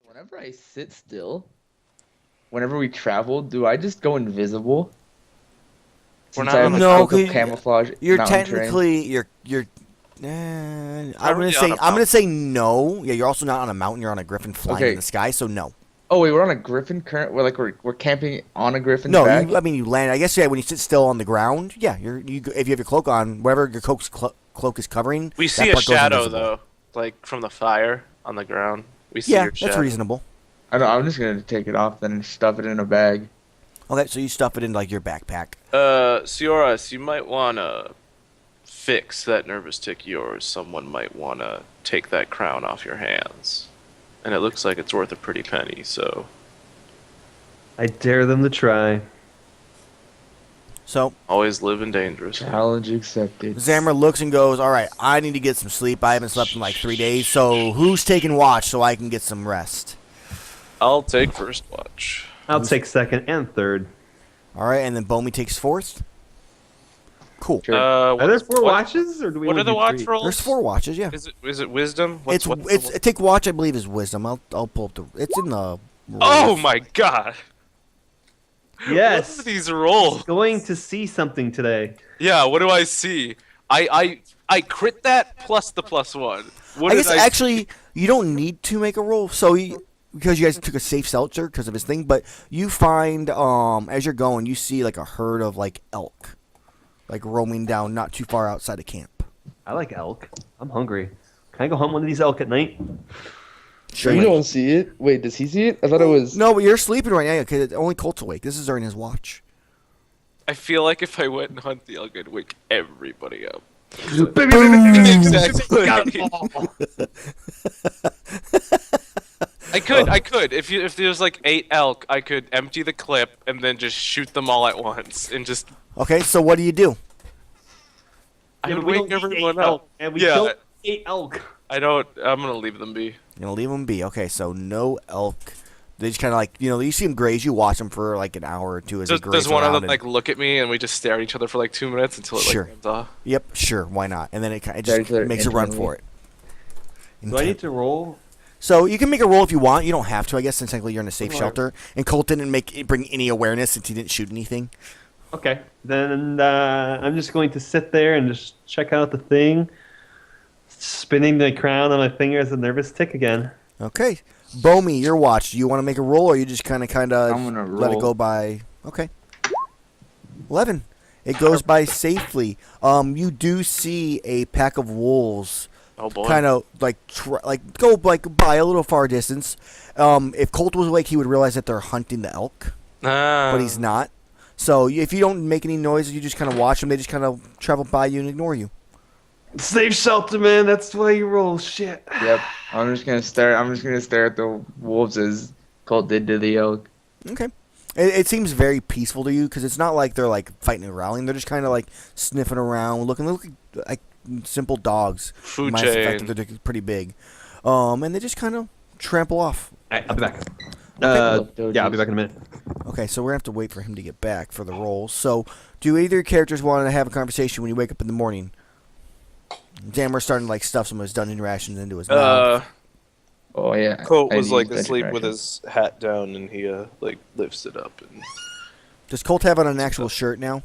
Whenever I sit still, whenever we travel, do I just go invisible? We're Since not I on have a a No, cloak 'cause of camouflage you're mountain terrain. technically you're. I'm gonna Already on say a I'm gonna mountain. say no. Yeah, you're also not on a mountain. You're on a griffin flying in Okay. the sky. So no. Oh wait, we're on a griffin current. We're camping on a griffin's No, back. I mean, you land. I guess yeah. When you sit still on the ground, yeah. If you have your cloak on, whatever your cloak is covering, We that see a part goes shadow invisible. though, like from the fire on the ground. We see Yeah, your that's shadow. reasonable. I know. I'm just gonna take it off then and stuff it in a bag. Okay, so you stuff it in like your backpack. Sioras, you might wanna fix that nervous tick of yours. Someone might wanna take that crown off your hands. And it looks like it's worth a pretty penny, so I dare them to try. So always living dangerous. Challenge accepted. Zamra looks and goes, "All right, I need to get some sleep. I haven't slept in like 3 days. So who's taking watch so I can get some rest?" I'll take first watch. I'll take second and third. All right, and then Bomi takes fourth. Cool. Sure. Are there What's- four what- watches, or do we? What only are the do watch three? rolls? There's 4 watches. Yeah. Is it wisdom? What's the- Take watch. I believe is wisdom. I'll pull up the. It's in the. Oh rules. my god! What Yes. are these rolls? Going to see something today. Yeah, what do I see? I crit that plus the +1. What I did guess actually you don't need to make a roll. So because you guys took a safe shelter because of his thing, but you find as you're going, you see like a herd of like elk, like roaming down not too far outside of camp. I like elk. I'm hungry. Can I go hunt one of these elk at night? Sure. You don't see it. Wait, does he see it? I thought it was. No, but you're sleeping right now because only Colt's awake. This is during his watch. I feel like if I went and hunt the elk, I'd wake everybody up. Exactly. I could. If there's like 8 elk, I could empty the clip and then just shoot them all at once and just. Okay, so what do you do? I Yeah, would but we wake don't need everyone 8 up. elk, and we Yeah. killed 8 elk. I don't. I'm gonna leave them be. You're gonna leave them be. Okay, so no elk. They just kind of like you see them graze. You watch them for like an hour or two as they graze Does one of around them and- like look at me and we just stare at each other for like 2 minutes until it like Sure. runs off? Yep, sure, why not? And then it Stare at just each other makes a run intimately. for it. Do I need to roll? So you can make a roll if you want. You don't have to, I guess, since technically you're in a safe Alright. shelter. And Colt didn't bring any awareness since he didn't shoot anything. Okay. Then I'm just going to sit there and just check out the thing, spinning the crown on my finger as a nervous tick again. Okay, Bomi, your watch. Do you want to make a roll, or you just kind of I'm gonna let it roll. go by? Okay. 11. It goes by safely. You do see a pack of wolves. Oh boy. Kind of go by a little far distance. If Colt was awake, he would realize that they're hunting the elk, but he's not. So if you don't make any noises, you just kind of watch them. They just kind of travel by you and ignore you. Safe shelter, man. That's the way you roll. Shit. Yep. I'm just gonna stare at the wolves as Colt did to the elk. Okay. It seems very peaceful to you because it's not like they're like fighting and rallying. They're just kind of like sniffing around, looking like simple dogs. Food minus the fact chain. that they're pretty big. And they just kind of trample off. I'll be back. Okay. Yeah, I'll be back in a minute. Okay, so we're gonna have to wait for him to get back for the rolls. So, do either of your characters want to have a conversation when you wake up in the morning? We're starting to like stuff some of his dungeon rations into his mouth. Oh yeah. Colt I was need like vegetarian asleep with rations. his hat down and he like lifts it up and. Does Colt have on an actual shirt now?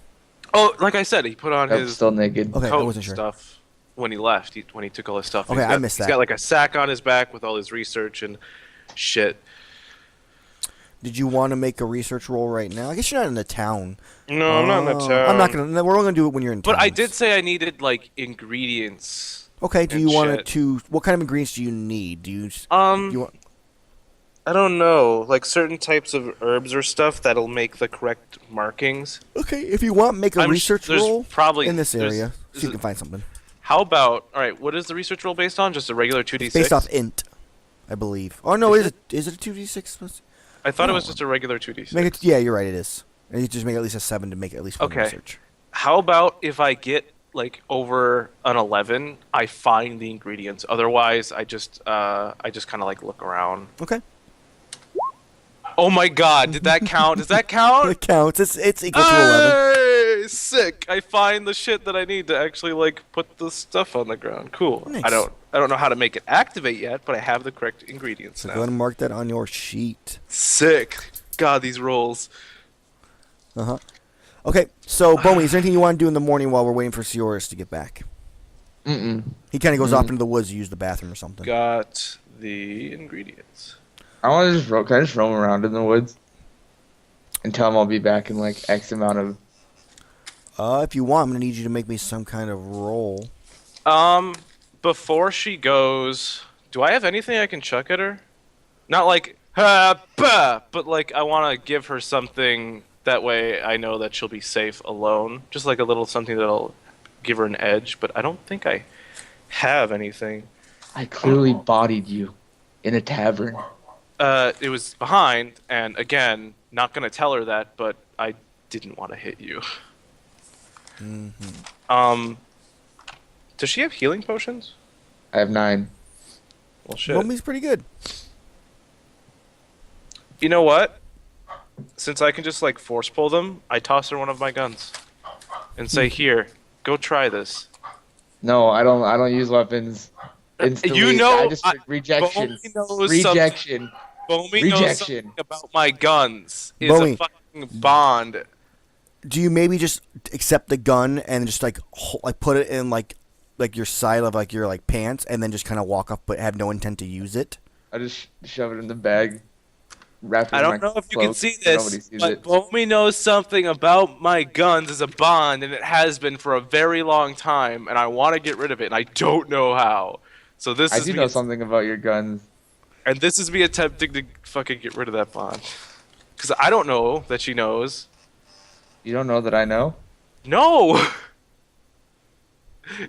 Oh, like I said, he put on Yep, his still naked. Okay, I coat wasn't and sure. stuff when he left. When he took all his stuff. Okay, I missed He's that. got like a sack on his back with all his research and shit. Did you want to make a research roll right now? I guess you're not in the town. No, I'm not in the town. I'm not gonna. We're only gonna do it when you're in town. But I did say I needed like ingredients. Okay. Do and you want shit. to? What kind of ingredients do you need? Do you? You want? I don't know, like certain types of herbs or stuff that'll make the correct markings. Okay. If you want, make a I'm sh- research there's roll probably in this there's- area. is See if you it- can find something. How about all right? What is the research roll based on? Just a regular 2d6. Based off int, I believe. Oh no, is it a 2d6? I thought it was No. just a regular 2d6. Make it. Yeah, you're right. It is. And you just make at least a 7 to make it at least one Okay. research. How about if I get like over an 11, I find the ingredients. Otherwise, I just kind of like look around. Okay. Oh my god, did that count? Does that count? It counts. It's equal to 11. Hey, sick. I find the shit that I need to actually like put the stuff on the ground. Cool. Nice. I don't know how to make it activate yet, but I have the correct ingredients So now. go ahead and mark that on your sheet. Sick. God, these rolls. Okay, so Bomi, is there anything you want to do in the morning while we're waiting for Sioris to get back? Mm-mm. He kind of goes off into the woods to use the bathroom or something. Got the ingredients. I want to just roam. Can I just roam around in the woods and tell him I'll be back in like X amount of? If you want, I'm gonna need you to make me some kind of roll. Before she goes, do I have anything I can chuck at her? Not like but like I want to give her something that way I know that she'll be safe alone. Just like a little something that'll give her an edge, but I don't think I have anything. I clearly bodied you in a tavern. It was behind, and again, not gonna tell her that, but I didn't want to hit you. Does she have healing potions? I have 9. Well, shit. Bomi's pretty good. You know what? Since I can just like force pull them, I toss her one of my guns and say, "Here, go try this." No, I don't. I don't use weapons. Instantly. You know, I just rejection. Bomi knows Rejection. Bomi knows Rejection. something about my guns. Is Bomi. a fucking bond. Do you maybe just accept the gun and just like put it in like your side of like your like pants and then just kind of walk up but have no intent to use it? I just shove it in the bag. Wrap it I in don't my know if you can cloak, see so nobody this, sees but it. Bomi knows something about my guns as a bond, and it has been for a very long time, and I want to get rid of it, and I don't know how. So this I is do me, know something about your guns. and this is me attempting to fucking get rid of that bond. Because I don't know that she knows. You don't know that I know? No!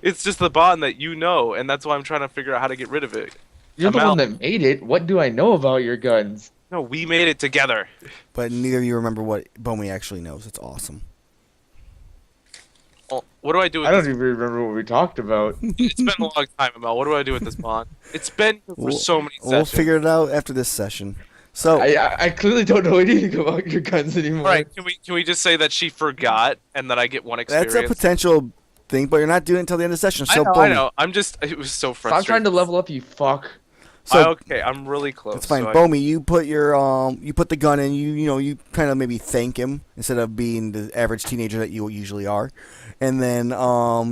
It's just the bond that you know, and that's why I'm trying to figure out how to get rid of it. You're the Amell. one that made it. What do I know about your guns? No, we made it together. But neither of you remember what Bomi actually knows. It's awesome. Well, what do I do with I don't this? even remember what we talked about. It's been a long time, Amell. What do I do with this bond? It's been for so many sessions. We'll figure it out after this session. So I clearly don't know anything about your guns anymore. All right, can we just say that she forgot and that I get one experience? that's a potential thing, but you're not doing it until the end of the session. So I Bomi, know. I'm just. It was so frustrating. Stop trying to level up, you fuck. So okay, I'm really close. it's fine. so Bomi, you put your you put the gun in. You kind of maybe thank him instead of being the average teenager that you usually are, and then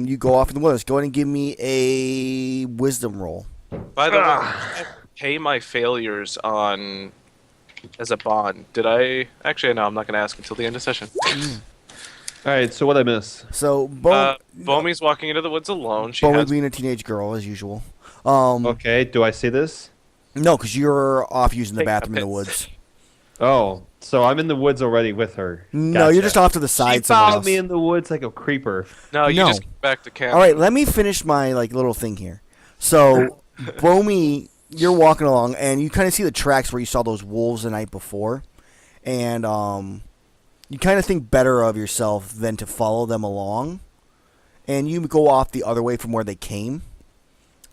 you go off in the woods. Go ahead and give me a wisdom roll. By the way, I pay my failures on as a bond. Did I? Actually, no. I'm not going to ask until the end of session. All right, so what I miss? So Bomi's walking into the woods alone. She Bomi has. being a teenage girl as usual. Okay, do I see this? No, because you're off using the Take a bathroom in the piss. woods. Oh, so I'm in the woods already with her. No, Gotcha. you're just off to the She side somewhere found else. me in the woods like a creeper. No, you No. just get back to camp. All right, let me finish my like little thing here. So, Bomi, you're walking along, and you kind of see the tracks where you saw those wolves the night before, and you kind of think better of yourself than to follow them along, and you go off the other way from where they came,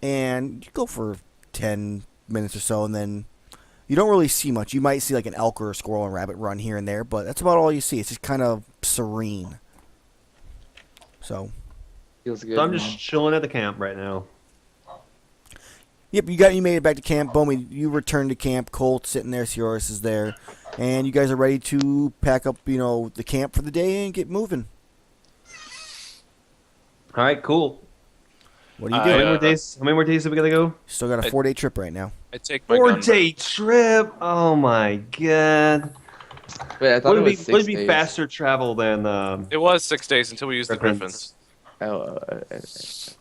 and you go for 10 minutes or so, and then you don't really see much. You might see like an elk or a squirrel and rabbit run here and there, but that's about all you see. It's just kind of serene. So, Feels good. So I'm just chilling at the camp right now. yep, you made it back to camp. Bomi, you returned to camp. Colt's sitting there. Sioris is there, and you guys are ready to pack up, the camp for the day and get moving. All right, cool. What are you I, doing? How many more days have we got to go? Still got a 4-day trip right now. I take my gun back. 4-day trip. Oh my god. Wait, I thought it was 6 Would it be days. faster travel than It was 6 days until we used the Griffins. griffins.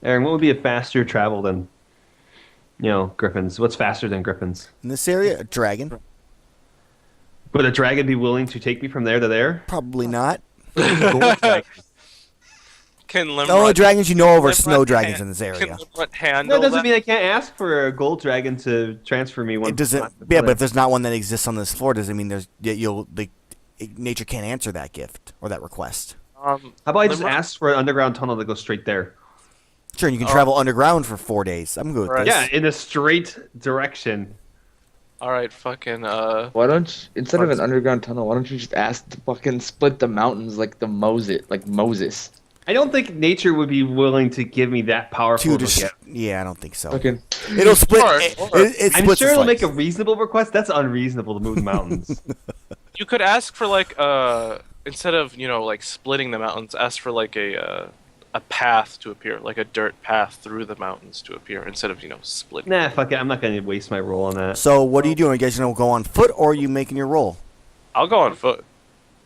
Aaron, what would be a faster travel than Griffins? What's faster than Griffins? In this area, a dragon. Would a dragon be willing to take me from there to there? Probably not. Gold dragon. Can Limrod, The only dragons you know of are Limrod snow dragons han- in this Can area. Limrod handle That doesn't that? mean I can't ask for a gold dragon to transfer me one. It doesn't. Yeah, but if there's not one that exists on this floor, doesn't mean nature can't answer that gift or that request. How about I just Limrod- ask for an underground tunnel that goes straight there? Sure, and you can travel underground for 4 days. I'm good with Right. this. Yeah, in a straight direction. All right, fucking Why don't instead of an underground tunnel, why don't you just ask to fucking split the mountains like Moses? I don't think nature would be willing to give me that powerful of a gift. Yeah, I don't think so. Fucking It'll split. Sure, It I'm splits sure the it'll make slice. a reasonable request. That's unreasonable to move the mountains. You could ask for like instead of like splitting the mountains, ask for like a path to appear, like a dirt path through the mountains to appear instead of splitting. Nah, fuck it. I'm not going to waste my roll on that. So what are you doing? Are you guys gonna go on foot, or are you making your roll? I'll go on foot.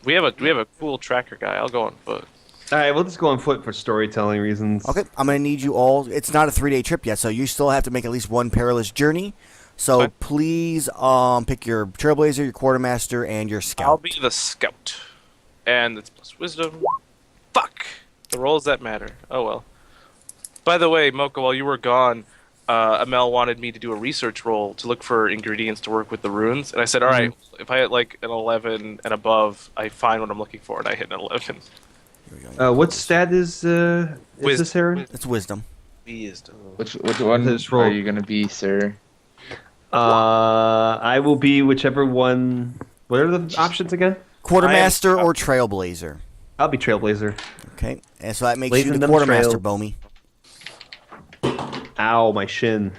We have a cool tracker guy. I'll go on foot. All right, we'll just go on foot for storytelling reasons. Okay, I'm gonna need you all. It's not a 3-day trip yet, so you still have to make at least one perilous journey. So Okay. please, pick your trailblazer, your quartermaster, and your scout. I'll be the scout, and it's plus wisdom. Fuck the rolls that matter. Oh well. By the way, Mocha, while you were gone, Amell wanted me to do a research roll to look for ingredients to work with the runes, and I said, all right, if I hit like an 11 and above, I find what I'm looking for, and I hit an 11. Here we go. What stat is this, Aaron? It's wisdom. Wisdom. which one This roll. are you gonna be, sir? I will be whichever one. What are the options again? Quartermaster or trailblazer. I'll be Trailblazer. Okay, and so that makes Blazing you the them quartermaster, trails. Bomi. Ow, my shin.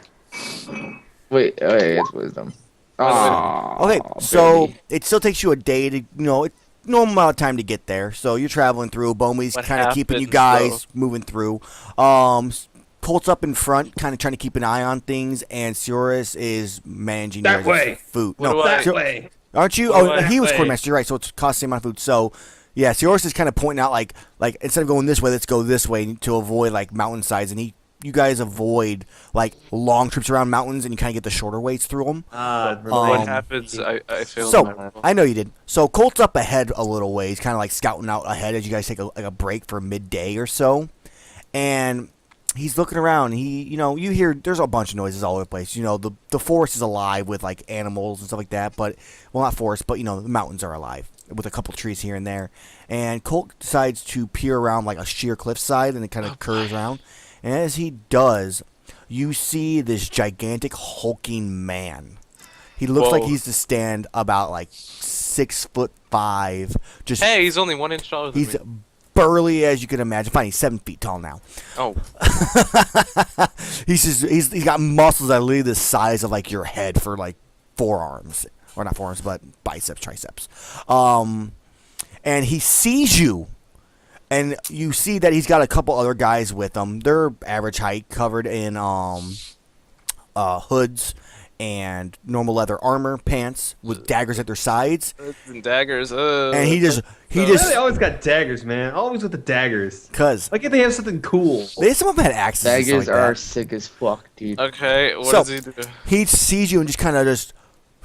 Wait, it's wisdom. Aww, Okay, so baby. it still takes you a day to, normal amount of time to get there. So you're traveling through. Bomi's What kind of keeping you happens, guys moving through. Colt's up in front, kind of trying to keep an eye on things, and Sioris is managing That your way. food. What do I- That Sio- way. aren't you? What do Oh, I- he was way. quartermaster. You're right. So it's cost the same amount of food. So yeah, Sioris is kind of pointing out like instead of going this way, let's go this way to avoid like mountainsides, and you guys avoid like long trips around mountains, and you kind of get the shorter ways through them. What Um, happens? I failed So my roll. I know you did. So Colt's up ahead a little ways, kind of like scouting out ahead as you guys take a break for midday or so, and he's looking around. You hear there's a bunch of noises all over the place. The forest is alive with like animals and stuff like that. But not forest, but the mountains are alive with a couple trees here and there. And Colt decides to peer around like a sheer cliffside, and it kind of curves around. And as he does, you see this gigantic hulking man. He looks like Whoa. he's to stand about like 6'5". Just Hey, he's only 1 inch taller than he's me. burly as you can imagine. Fine, he's 7 feet tall now. Oh, He's got muscles that are literally the size of like your head for like forearms, or not forearms, but biceps, triceps. And he sees you, and you see that he's got a couple other guys with him. They're average height, covered in hoods and normal leather armor, pants with daggers at their sides. swords and daggers. And he Why do they always got daggers, man? Always with the daggers. cause Like if they have something cool. some of them had axes. and stuff Daggers like are that. sick as fuck, dude. Okay, what So- does he do? He sees you and just kind of just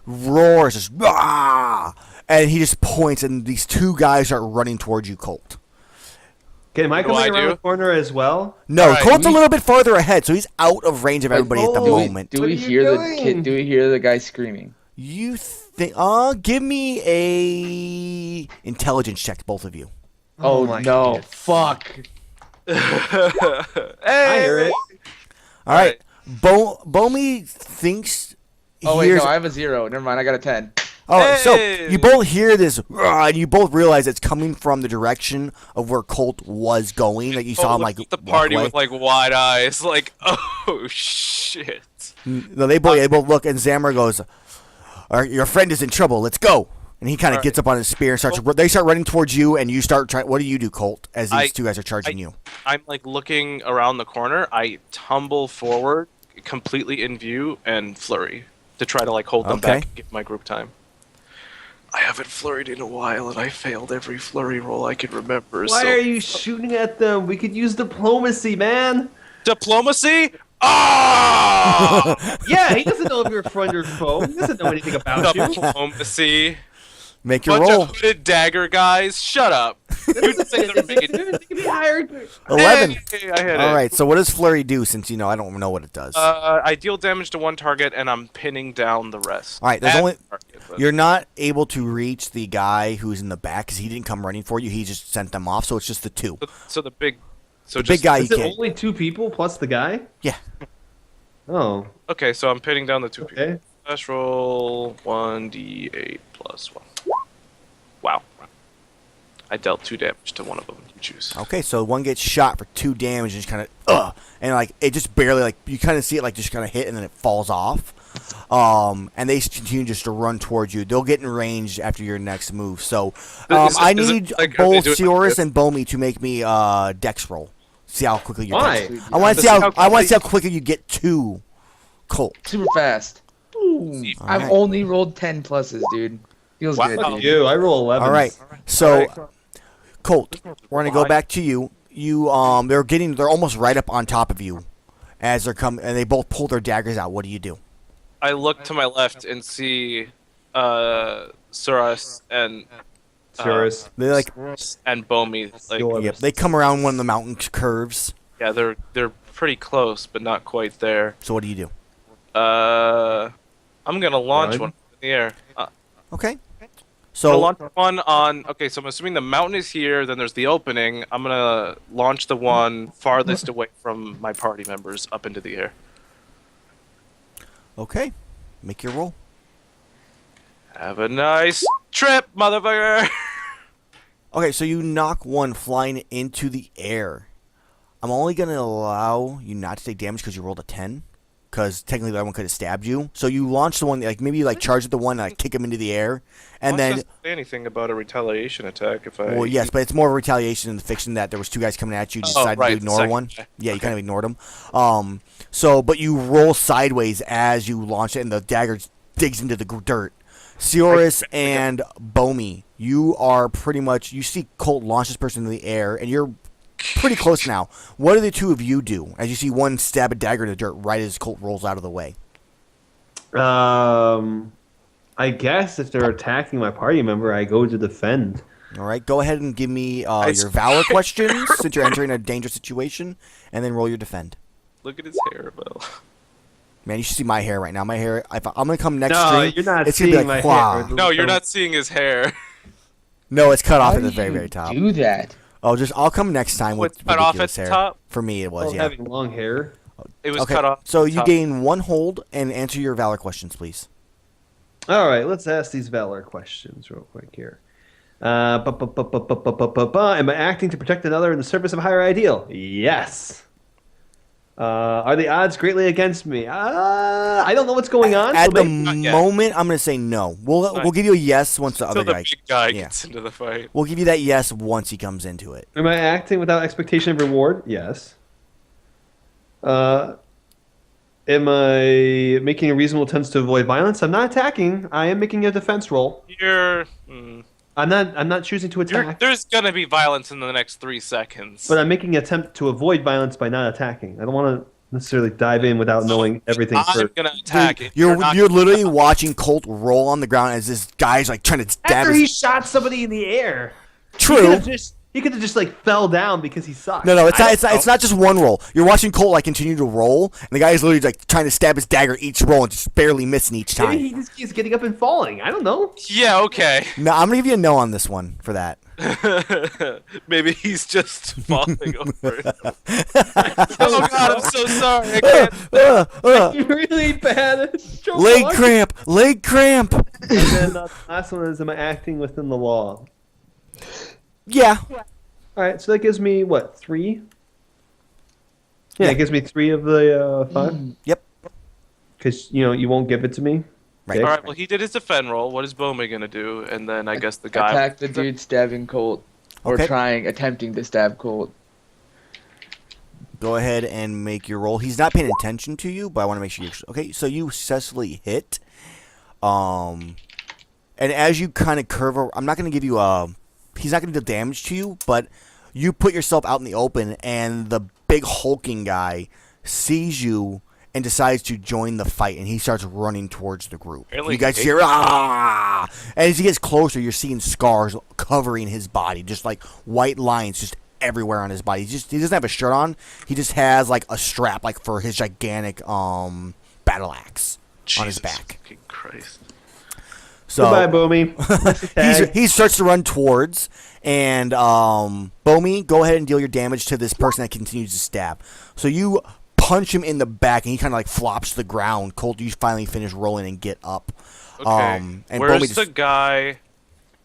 roars, just "Rah!" And he just points, and these two guys start running towards you, Colt. Okay, am I What do coming I around do? the corner as well? No, All right, Colt's a little bit farther ahead, so he's out of range of Like, everybody at the oh, moment. Do What we are you hear the doing? kid? Do we hear the guy screaming? You think? Give me a intelligence check, both of you. Oh, my no! God. Fuck! Hey, I hear it. All right, Bomi thinks. Oh wait, hears- no, I have a 0. Never mind, I got a 10. Oh, so Hey! you both hear this, "Rah!" and you both realize it's coming from the direction of where Colt was going. Like you saw him, like the walk party away. with like wide eyes, like oh shit. No, they both look, and Zamra goes, your friend is in trouble. Let's go. And he kind of All gets up on his spear and starts. They start running towards you, and you start trying. What do you do, Colt? As these two guys are charging you. I'm like looking around the corner. I tumble forward, completely in view, and flurry to try to like hold them Okay. back and give my group time. I haven't flurried in a while, and I failed every flurry roll I could remember. Why so are you shooting at them? We could use diplomacy, man. diplomacy? Ah! Yeah, he doesn't know if you're friend or foe. He doesn't know anything about you. Diplomacy. Make your Bunch roll. of hooded dagger guys. Shut up. You say they're making- They can be hired. 11. Hey, I hit All it. right. So what does flurry do? Since I don't know what it does. I deal damage to one target, and I'm pinning down the rest. All right, there's At only- target, but- You're not able to reach the guy who's in the back because he didn't come running for you. He just sent them off. So it's just the two. So the big, so The just big guy you Is it can't. only two people plus the guy? Yeah. Oh, Okay, so I'm pinning down the two people. okay. Dash roll 1d8 plus 1. Wow. I dealt 2 damage to one of them. You choose. Okay, so one gets shot for 2 damage and just kind of, and like it just barely, like you kind of see it like just kind of hit and then it falls off. And they continue just to run towards you. They'll get in range after your next move. So I need like, both are they doing Sioris like and Bomi to make me Dex roll. See how quickly you. Why? I want to see how quickly you get to Colt. Super fast. Boom. I've Alright. only rolled 10 pluses, dude. Feels Wow. good. Fuck Dude. you. I roll 11. All right. So, All Colt, we're gonna go back to you. They're almost right up on top of you, as they're coming, and they both pull their daggers out. What do you do? I look to my left and see Suras and Sioris. They like, and Bomi. Like, Sioris. yep, they come around one of the mountain curves. yeah, they're pretty close, but not quite there. So what do you do? I'm gonna launch Run? one in the air. Okay. So So launch one on. Okay, so I'm assuming the mountain is here. Then there's the opening. I'm gonna launch the one farthest away from my party members up into the air. okay, make your roll. Have a nice trip, motherfucker. Okay, so you knock one flying into the air. I'm only gonna allow you not to take damage because you rolled a 10. Because technically that one could have stabbed you. So you launch the one, like maybe you like charge at the one and like kick him into the air, and then Doesn't say anything about a retaliation attack if I. well, yes, but it's more of a retaliation in the fiction that there was 2 guys coming at you. You Oh, decided right, to the ignore second one. guy. Yeah, you kind of ignored him. But you roll sideways as you launch it, and the dagger digs into the dirt. Sioris and Bomi, you are pretty much. You see Colt launch this person in the air, and you're pretty close now. What do the two of you do as you see one stab a dagger in the dirt right as Colt rolls out of the way? I guess if they're attacking my party member, I go to defend. All right, go ahead and give me your valor questions since you're entering a dangerous situation, and then roll your defend. Look at his hair, Bill. Man, you should see my hair right now. My hair. I'm gonna come next No, stream. you're not it's gonna seeing be like, my wow. hair. No, you're not seeing his hair. No, it's cut off How at the do very, you very top. do that? I'll come next time with What's cut off at ridiculous the hair. top? For me, it was Well, yeah. having long hair. It was Okay, cut off. so at the you top. gain 1 hold and answer your valor questions, please. All right, let's ask these valor questions real quick here. Am I acting to protect another in the service of a higher ideal? Yes. Are the odds greatly against me? I don't know what's going on. At so the maybe- Not yet. moment, I'm gonna say no. We'll give you a yes once the Until other the guy. big guy yeah. gets into the fight. We'll give you that yes once he comes into it. Am I acting without expectation of reward? Yes. Am I making a reasonable attempt to avoid violence? I'm not attacking. I am making a defense roll. You're. I'm not choosing to attack. There's gonna be violence in the next 3 seconds. But I'm making an attempt to avoid violence by not attacking. I don't want to necessarily dive in without knowing everything I'm first. gonna attack. Dude, if you're not- you're literally watching Colt roll on the ground as this guy's like trying to stab After his. he shot somebody in the air. True. He could have just like fell down because he sucked. No, it's I not. don't It's not just one roll. You're watching Colt like continue to roll, and the guy is literally like trying to stab his dagger each roll and just barely missing each Maybe time. he just keeps getting up and falling. I don't know. Yeah. Okay. No, I'm gonna give you a no on this one for that. Maybe he's just falling over. It. Oh God, I'm so sorry. I can't. You're really bad at stroke Leg launch. cramp. Leg cramp. And then the last one is, am I acting within the law? Yeah. All right, so that gives me what, 3? Yeah, it gives me 3 of the 5. Yep. Because you won't give it to me. Right. Okay. All right. Well, he did his defend roll. What is Bowman gonna do? And then I guess the guy. Attack the dude stabbing Colt. Or Okay. attempting to stab Colt. Go ahead and make your roll. He's not paying attention to you, but I want to make sure you. Okay, so you successfully hit. And as you kind of curve, I'm not going to give you a. He's not going to do damage to you, but you put yourself out in the open, and the big hulking guy sees you and decides to join the fight, and he starts running towards the group. Apparently You guys he hear ah! And as he gets closer, you're seeing scars covering his body, just like white lines, just everywhere on his body. He doesn't have a shirt on. He just has like a strap, like for his gigantic battle axe on his Jesus back. fucking Christ. So Goodbye, Bomi. he starts to run towards, and Bomi, go ahead and deal your damage to this person that continues to stab. So you punch him in the back, and he kind of like flops to the ground. Colt, you finally finish rolling and get up. Okay. And Where's Bomey the guy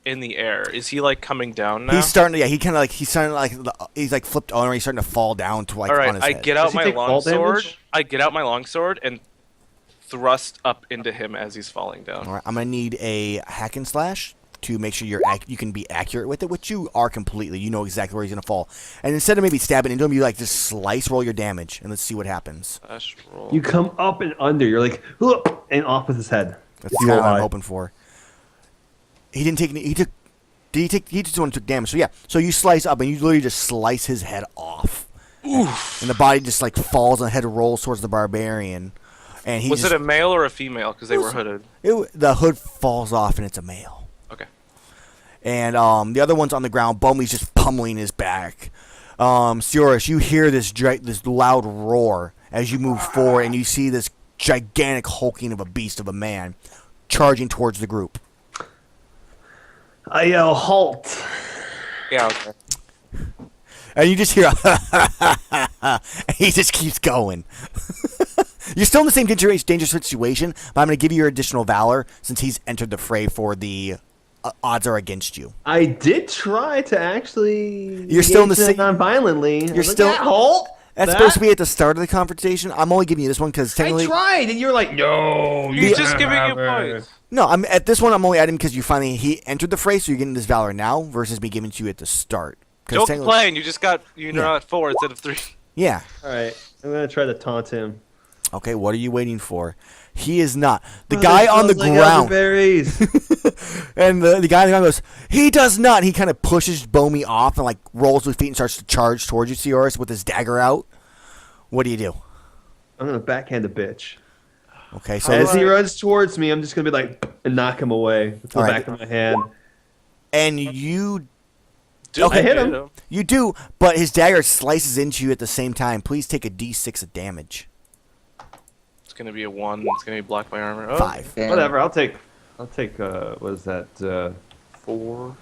in the air? Is he like coming down now? He's starting to. Yeah, he's starting to like. He's like flipped over. He's starting to fall down to like All right, on his I head. get out Does he my take fall longsword. damage? I get out my longsword and thrust up into him as he's falling down. All right, I'm gonna need a hack and slash to make sure you can be accurate with it, which you are completely. You know exactly where he's gonna fall. And instead of maybe stabbing into him, you like just slice roll your damage, and let's see what happens. Slash roll. You come up and under. You're like, "Whoop," and off with his head. That's You kind of what lie. I'm hoping for. He didn't take any. He took. Did he take? He just one took damage. So yeah. So you slice up, and you literally just slice his head off. Oof. And the body just like falls, and the head rolls towards the barbarian. And he Was just, it a male or a female? Because they were hooded. the hood falls off, and it's a male. Okay. And the other one's on the ground. Bomey's just pummeling his back. Sioris, you hear this loud roar as you move forward, and you see this gigantic hulking of a beast of a man charging towards the group. I yell, halt. Yeah. Okay. And you just hear, and he just keeps going. You're still in the same dangerous situation, but I'm going to give you your additional valor since he's entered the fray for the odds are against you. I did try to actually. You're still in the engage same. non-violently. You're still halt. That's supposed to be at the start of the confrontation. I'm only giving you this one because technically. I tried, and you were like, no. He's just giving you points. No, I'm at this one. I'm only adding because he entered the fray, so you're getting this valor now versus me giving it to you at the start. Don't complain. You just got not 4 instead of 3. Yeah. All right, I'm gonna try to taunt him. Okay, what are you waiting for? He is not. The guy on the ground. And the guy on the ground goes, he does not. He kind of pushes Bomey off and like rolls with feet and starts to charge towards you, Sioris, with his dagger out. What do you do? I'm gonna backhand the bitch. Okay, so as he runs towards me, I'm just gonna be like and knock him away with the back of my hand. And you. I hit him. You do, but his dagger slices into you at the same time. Please take a d6 of damage. It's gonna be a 1. It's gonna be blocked by armor. Oh. 5. Damn. Whatever. I'll take. What is that? 4.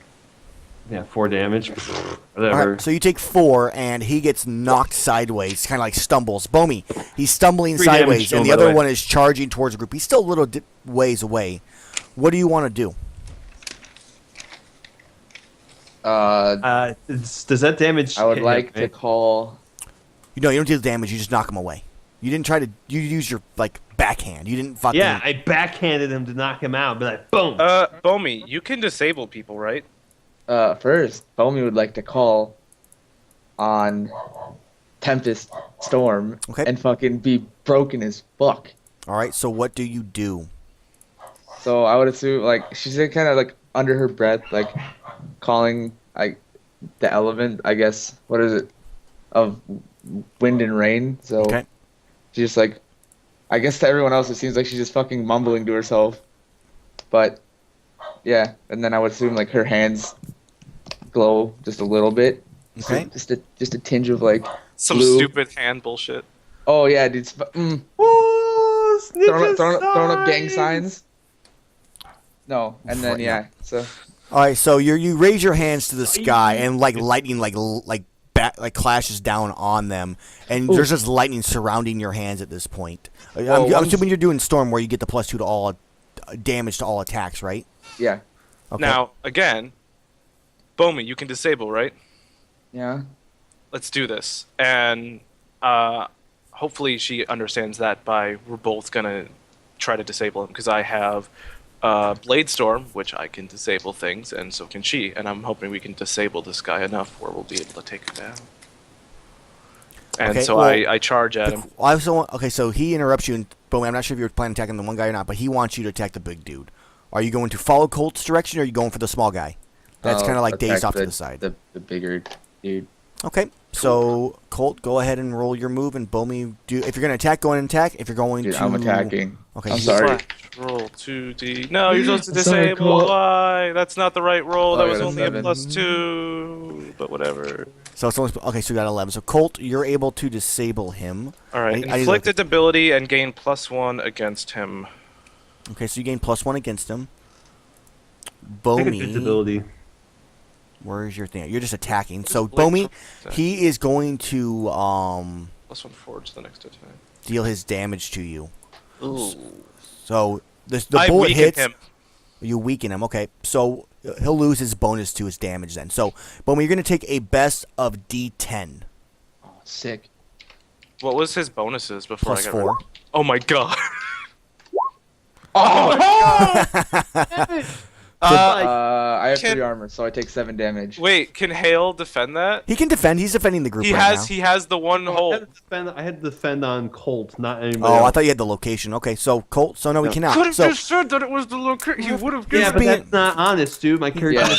Yeah, 4 damage. Whatever. All right, so you take 4, and he gets knocked sideways, kind of like stumbles. Bomey, he's stumbling 3 damage sideways, to and him, the by the other way. one is charging towards the group. He's still a little ways away. What do you want to do? Does that damage? I would hit like him, to right? call. You don't deal damage. You just knock him away. You didn't try to. You use your like backhand. You didn't fucking. Yeah, I backhanded him to knock him out, but like boom. Bomey, you can disable people, right? First, Bomey would like to call on Tempest Storm Okay. and fucking be broken as fuck. All right. So what do you do? So I would assume like she's kind of like under her breath, like calling like the element, I guess. What is it? Of wind and rain. So Okay. she's just like, I guess to everyone else it seems like she's just fucking mumbling to herself. But yeah, and then I would assume like her hands glow just a little bit. Okay. Just a tinge of like Some blue. stupid hand bullshit. Oh yeah, dude. Woo, Throwing up gang signs. No, and then yeah. So All right. So you raise your hands to the sky, and like lightning like clashes down on them, and there's just lightning surrounding your hands at this point. I'm assuming you're doing storm, where you get the +2 to all damage to all attacks, right? yeah, Okay. Now, again, Bomey, you can disable, right? yeah. Let's do this. And hopefully she understands that we're both going to try to disable him, because I have Blade Storm, which I can disable things, and so can she. And I'm hoping we can disable this guy enough where we'll be able to take him down. And Okay, so well, I charge at him. Okay, so he interrupts you, and Boom, I'm not sure if you were planning on attacking the one guy or not, but he wants you to attack the big dude. Are you going to follow Colt's direction, or are you going for the small guy? That's kind of like dazed off to the side. The bigger dude. Okay, so Colt, go ahead and roll your move, and Bomey, if you're going to attack, go ahead and attack. If you're going Dude, to... I'm attacking. Okay, I'm you- sorry. Slash roll 2d. No, you're supposed to I'm sorry, disable. Colt. Why? That's not the right roll. That Oh, I was got a only 7. a +2. But whatever. So it's only... Okay, so you got 11. So Colt, you're able to disable him. All right. I need to Inflicted ability and gain +1 against him. Okay, so you gain +1 against him. Take a Bomey... disability. Where's your thing? You're just attacking. Just So blink Bomey, for- he is going to +1 forward to the next attack. Deal his damage to you. Ooh. So the I bullet weaken hits. him. You weaken him. Okay. So he'll lose his bonus to his damage then. So, but you're going to take a best of D10. Oh, sick. What was his bonuses before Plus I got 4. Oh my god. I have Can- 3 armor, so I take 7 damage. Wait, can Hale defend that? He can defend. He's defending the group right now. He has the one hole. I had to defend on Colt, not anybody Oh, else. I thought you had the location. Okay, so Colt. So no, we cannot. Could have So just said that it was the location. You would have Yeah, given but being- that's not honest, dude. My character. Yeah.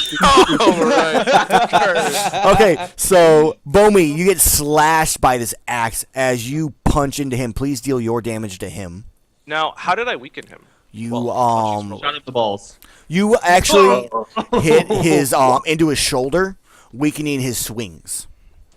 Oh, right. okay, so Bomi, you get slashed by this axe as you punch into him. Please deal your damage to him. Now, how did I weaken him? You Shot up the balls. you actually hit his into his shoulder, weakening his swings,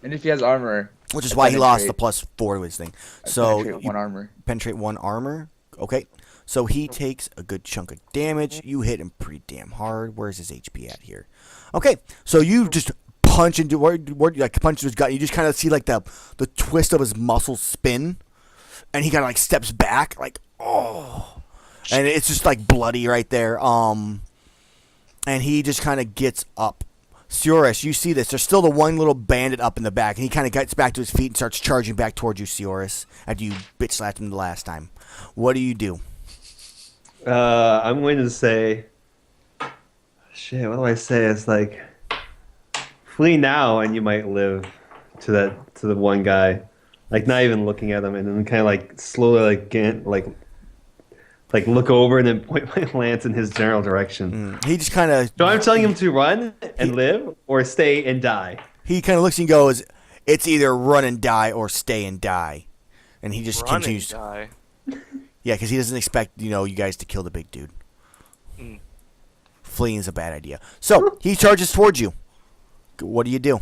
And if he has armor, which is I why he lost the penetrate- +4 to his thing. I So penetrate you 1 armor. penetrate 1 armor. Okay, so he takes a good chunk of damage. You hit him pretty damn hard. Where's his HP at here? Okay, so you just punch into where like punch into his gut. You just kind of see like the twist of his muscles spin, and he kind of like steps back, like oh, and it's just like bloody right there. And he just kind of gets up. Sioris, you see this. There's still the one little bandit up in the back, and he kind of gets back to his feet and starts charging back towards you, Sioris, after you bitch slapped him the last time. What do you do? I'm going to say. Shit, what do I say? It's like. Flee now, and you might live to the one guy. Like, not even looking at him, and then kind of like slowly, like look over and then point my lance in his general direction. He just kind of So I'm telling him to run and live, or stay and die. he kind of looks and goes, "It's either run and die or stay and die," and he just Run and continues. die. Yeah, because he doesn't expect you guys to kill the big dude. Mm. Fleeing is a bad idea. So he charges towards you. What do you do?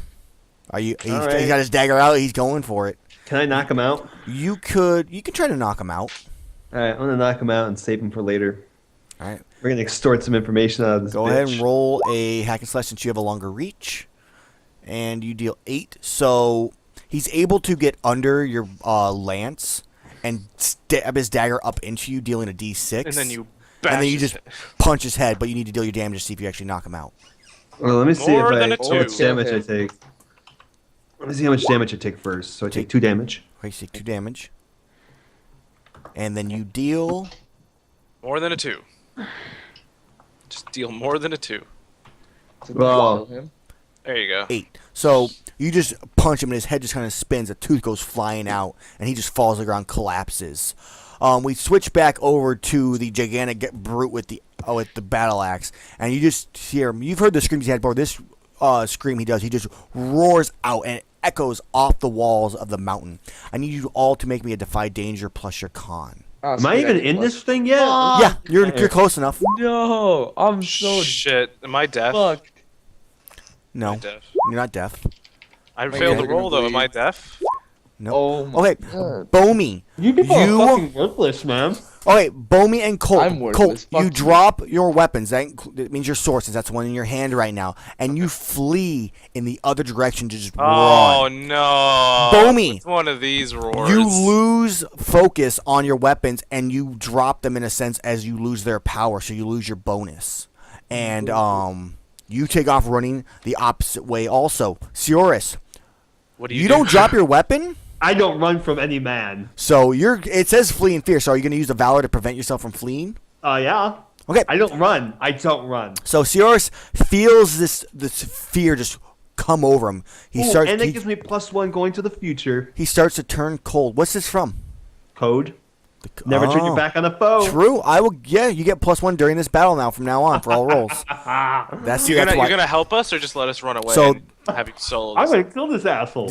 He's right. got his dagger out. He's going for it. Can I knock him out? You can try to knock him out. All right, I'm gonna knock him out and save him for later. All right. We're gonna extort some information out of this. Go bitch. ahead and roll a hack and slash since you have a longer reach, and you deal 8. So he's able to get under your lance and stab his dagger up into you, dealing a D6. And then you just punch his head, but you need to deal your damage to see if you actually knock him out. Well, let me see More if than I a how much two. damage I take. Let me see how much damage I take first. So I take 2 damage. Okay, you take 2 damage, and then you deal. More than a 2. Just deal more than a 2. So Well- kill him. There you go. 8. So you just punch him, and his head just kind of spins. A tooth goes flying out, and he just falls to the ground, collapses. We switch back over to the gigantic brute with the battle axe, and you just hear him. You've heard the screams he had before. This scream he does, he just roars out, and it echoes off the walls of the mountain. I need you all to make me a defy danger plus your con. Oh, Am I sweet, even get in plus- this thing yet? Yeah, you're close enough. No, I'm so Shit. Am I deaf? fucked. No, Am I deaf? you're not deaf. I My failed ears the are roll gonna though. Am I bleed. deaf? No. Oh my Okay, God. Bomi. You people You- are fucking worthless, man. Okay, Bomi and Colt. I'm worthless. Colt, Fuck you you. drop your weapons. That means your sword, since that's one in your hand right now, and you flee in the other direction to just Oh run. no. Bomi. It's one of these roars. You lose focus on your weapons, and you drop them in a sense as you lose their power, so you lose your bonus. And you take off running the opposite way. Also, Sioris, What do you do? don't drop your weapon. I don't run from any man. So it says flee in fear. So are you going to use the valor to prevent yourself from fleeing? Yeah. Okay. I don't run. I don't run. So Sioris feels this fear just come over him. And it gives me +1 going to the future. He starts to turn cold. What's this from? Code. Never turn your back on a foe. True. I will. Yeah, you get +1 during this battle now. From now on, for all rolls. That's You're that's why. gonna help us or just let us run away So- and have you solo? I'm this? gonna kill this asshole.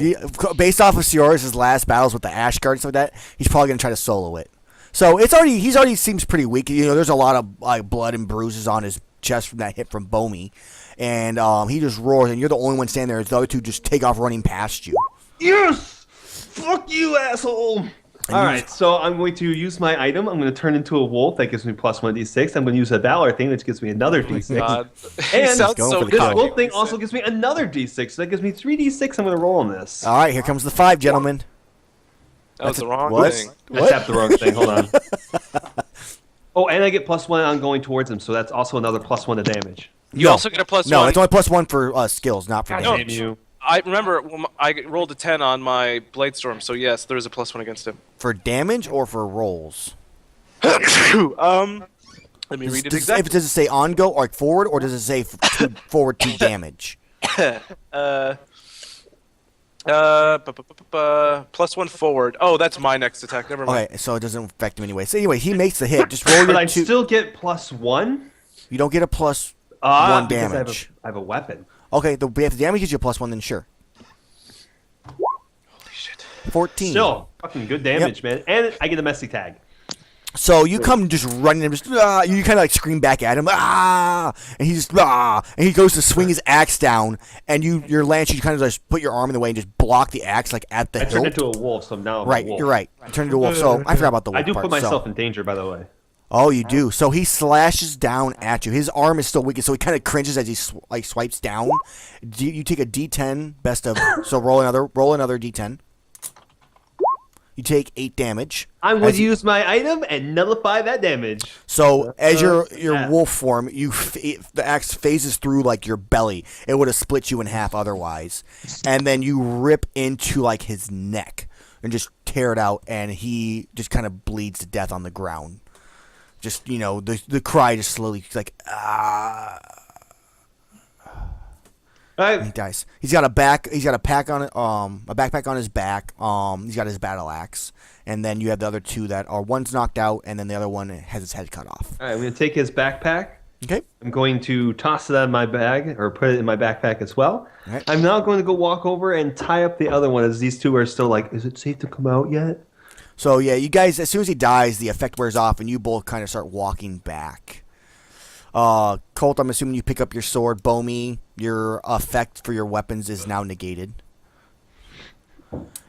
Based off of Sioris' last battles with the Ash Guard and stuff like that, he's probably gonna try to solo it. So he's already seems pretty weak. There's a lot of like blood and bruises on his chest from that hit from Bomi, and he just roars, and you're the only one standing there. As the other two just take off running past you. Yes! Fuck you, asshole! Alright, so I'm going to use my item. I'm going to turn into a wolf. That gives me +1 d6. I'm going to use a valor thing, which gives me another d6. God. And Sounds going so for the This kill. cocky wolf when thing you also said- gives me another d6. So that gives me 3d6. I'm going to roll on this. All right, here comes the 5, gentlemen. That was the wrong what? thing. I tapped the wrong thing. Hold on. Oh, and I get +1 on going towards him, so that's also another +1 to damage. You also get a +1. No, it's only +1 for skills, not for God damage. damn you. I remember when I rolled a 10 on my Blade Storm, so yes, there is a +1 against him. For damage or for rolls? Let me read it Does exactly. it say on go, like forward, or does it say forward to damage? +1 forward. Oh, that's my next attack. Never mind. Okay, so it doesn't affect him anyway. So anyway, he makes the hit. Just roll But your I 2. still get +1? You don't get a +1 Because damage. I have a weapon. Okay, if the damage gives you a +1, then sure. Holy shit. 14. Still, fucking good damage, man. And I get a messy tag. So you come just running and just you kind of like scream back at him, and he just and he goes to swing his axe down, and your lance, you kind of just put your arm in the way and just block the axe like at the I turned hilt. into a wolf, so now I'm Right, a wolf. you're right. You turned into a wolf. So I forgot about the wolf I do part, put myself so. in danger, by the way. Oh, you do. So he slashes down at you. His arm is still weak, so he kind of cringes as he swipes down. You take a D10, best of. So roll another D10. You take 8 damage. I'm going to use my item and nullify that damage. So as your yeah. wolf form, the axe phases through like your belly. It would have split you in half otherwise, and then you rip into like his neck and just tear it out, and he just kind of bleeds to death on the ground. Just the cry just slowly like All he right. dies. He's got a backpack on his back. He's got his battle axe, and then you have the other two that are one's knocked out, and then the other one has his head cut off. All right, I'm going to take his backpack. Okay. I'm going to toss it out of my bag, or put it in my backpack as well. All right. I'm now going to go walk over and tie up the other one, as these two are still like, is it safe to come out yet? So yeah, you guys, as soon as he dies, the effect wears off, and you both kind of start walking back. Colt, I'm assuming you pick up your sword. Bomi, your effect for your weapons is now negated.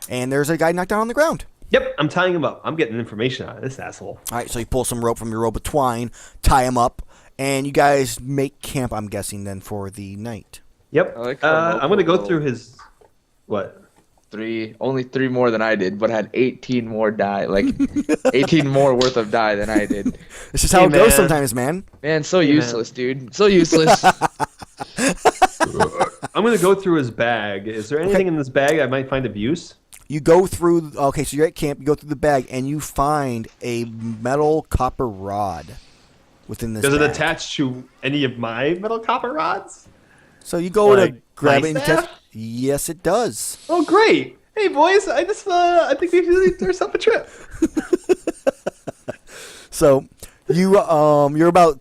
And there's a guy knocked down on the ground. Yep, I'm tying him up. I'm getting information out of this asshole. All right, so you pull some rope from your rope of twine, tie him up, and you guys make camp, I'm guessing, then, for the night. Yep. I like how I'm going to go local- through his... What? only 3 more than I did, but had 18 more die, like 18 more worth of die than I did. It's just how Hey, it goes man. sometimes, man. Man, so useless, dude. So useless. I'm going to go through his bag. Is there anything in this bag I might find of use? You go through, okay, so you're at camp, you go through the bag, and you find a metal copper rod within this Does it bag. attach to any of my metal copper rods? So you go like to grab my it and staff? test. Yes, it does. Oh, great. Hey, boys, I think we should leave ourselves a trip. So you're about,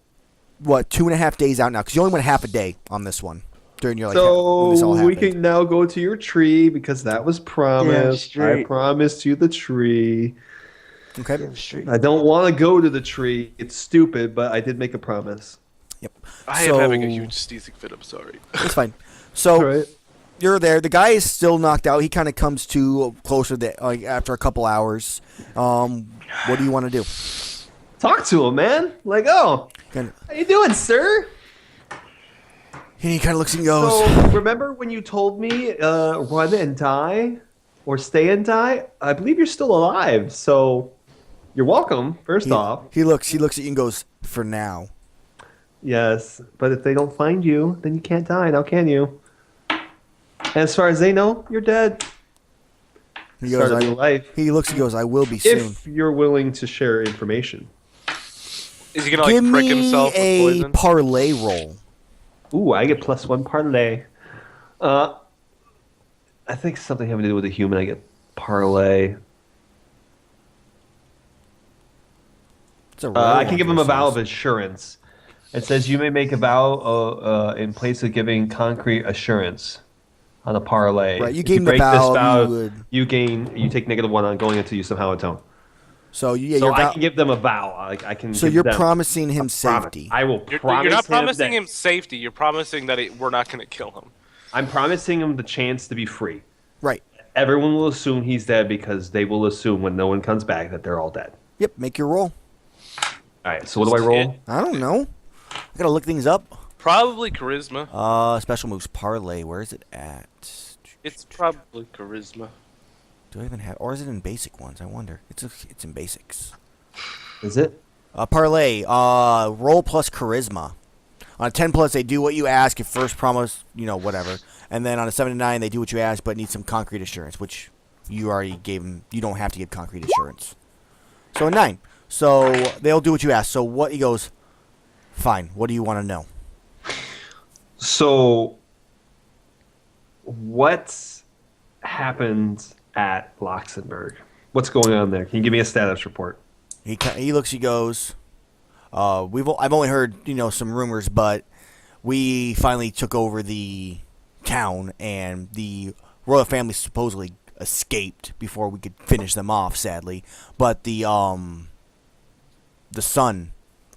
what, 2.5 days out now, because you only went half a day on this one. During your, when this all So we happened. can now go to your tree because that was promised. Damn I straight. promised you the tree. Okay. I don't want to go to the tree. It's stupid, but I did make a promise. Yep. I am having a huge seizing fit. I'm sorry. It's fine. So All right. you're there. The guy is still knocked out. He kind of comes to closer after a couple hours. What do you want to do? Talk to him, man. Like, oh, Kinda- how you doing, sir? And he kind of looks and goes, So, remember when you told me run and die or stay and die? I believe you're still alive, so you're welcome, first off. he looks at you and goes, for now. Yes, but if they don't find you, then you can't die now, can you? And as far as they know, you're dead. He Start goes, a new life. he looks and goes, I will be soon. If you're willing to share information. Is he gonna Give prick me himself with a poison? parlay roll. Ooh, I get +1 parlay. I think something having to do with a human. I get parlay. It's a rare I one can give for him a vow of yourselves. assurance. It says you may make a vow in place of giving concrete assurance on a parlay. Right, you If gave him the break vow, this you vow, you take -1 on going until you somehow atone. So yeah, So you're I can give them a vow. I can. so give you're them promising him a promise. safety. I will You're promise. not promising that- him safety. You're promising that we're not gonna kill him. I'm promising him the chance to be free. Right. Everyone will assume he's dead because they will assume when no one comes back that they're all dead. Yep. Make your roll. All right. So what do I roll? I don't know. I gotta look things up. Probably charisma. Special moves parlay. Where is it at? It's probably charisma. Do I even have, or is it in basic ones? I wonder. It's in basics. Is it? Parlay. Roll plus charisma. On a 10 plus, they do what you ask. If first promise, whatever. And then on a 7 to 9, they do what you ask, but need some concrete assurance, which you already gave them. You don't have to give concrete assurance. So a 9. So they'll do what you ask. So he goes, fine. What do you want to know? So, what happened at Luxembourg? What's going on there? Can you give me a status report? He looks. He goes. I've only heard some rumors, but we finally took over the town, and the royal family supposedly escaped before we could finish them off. Sadly, but the son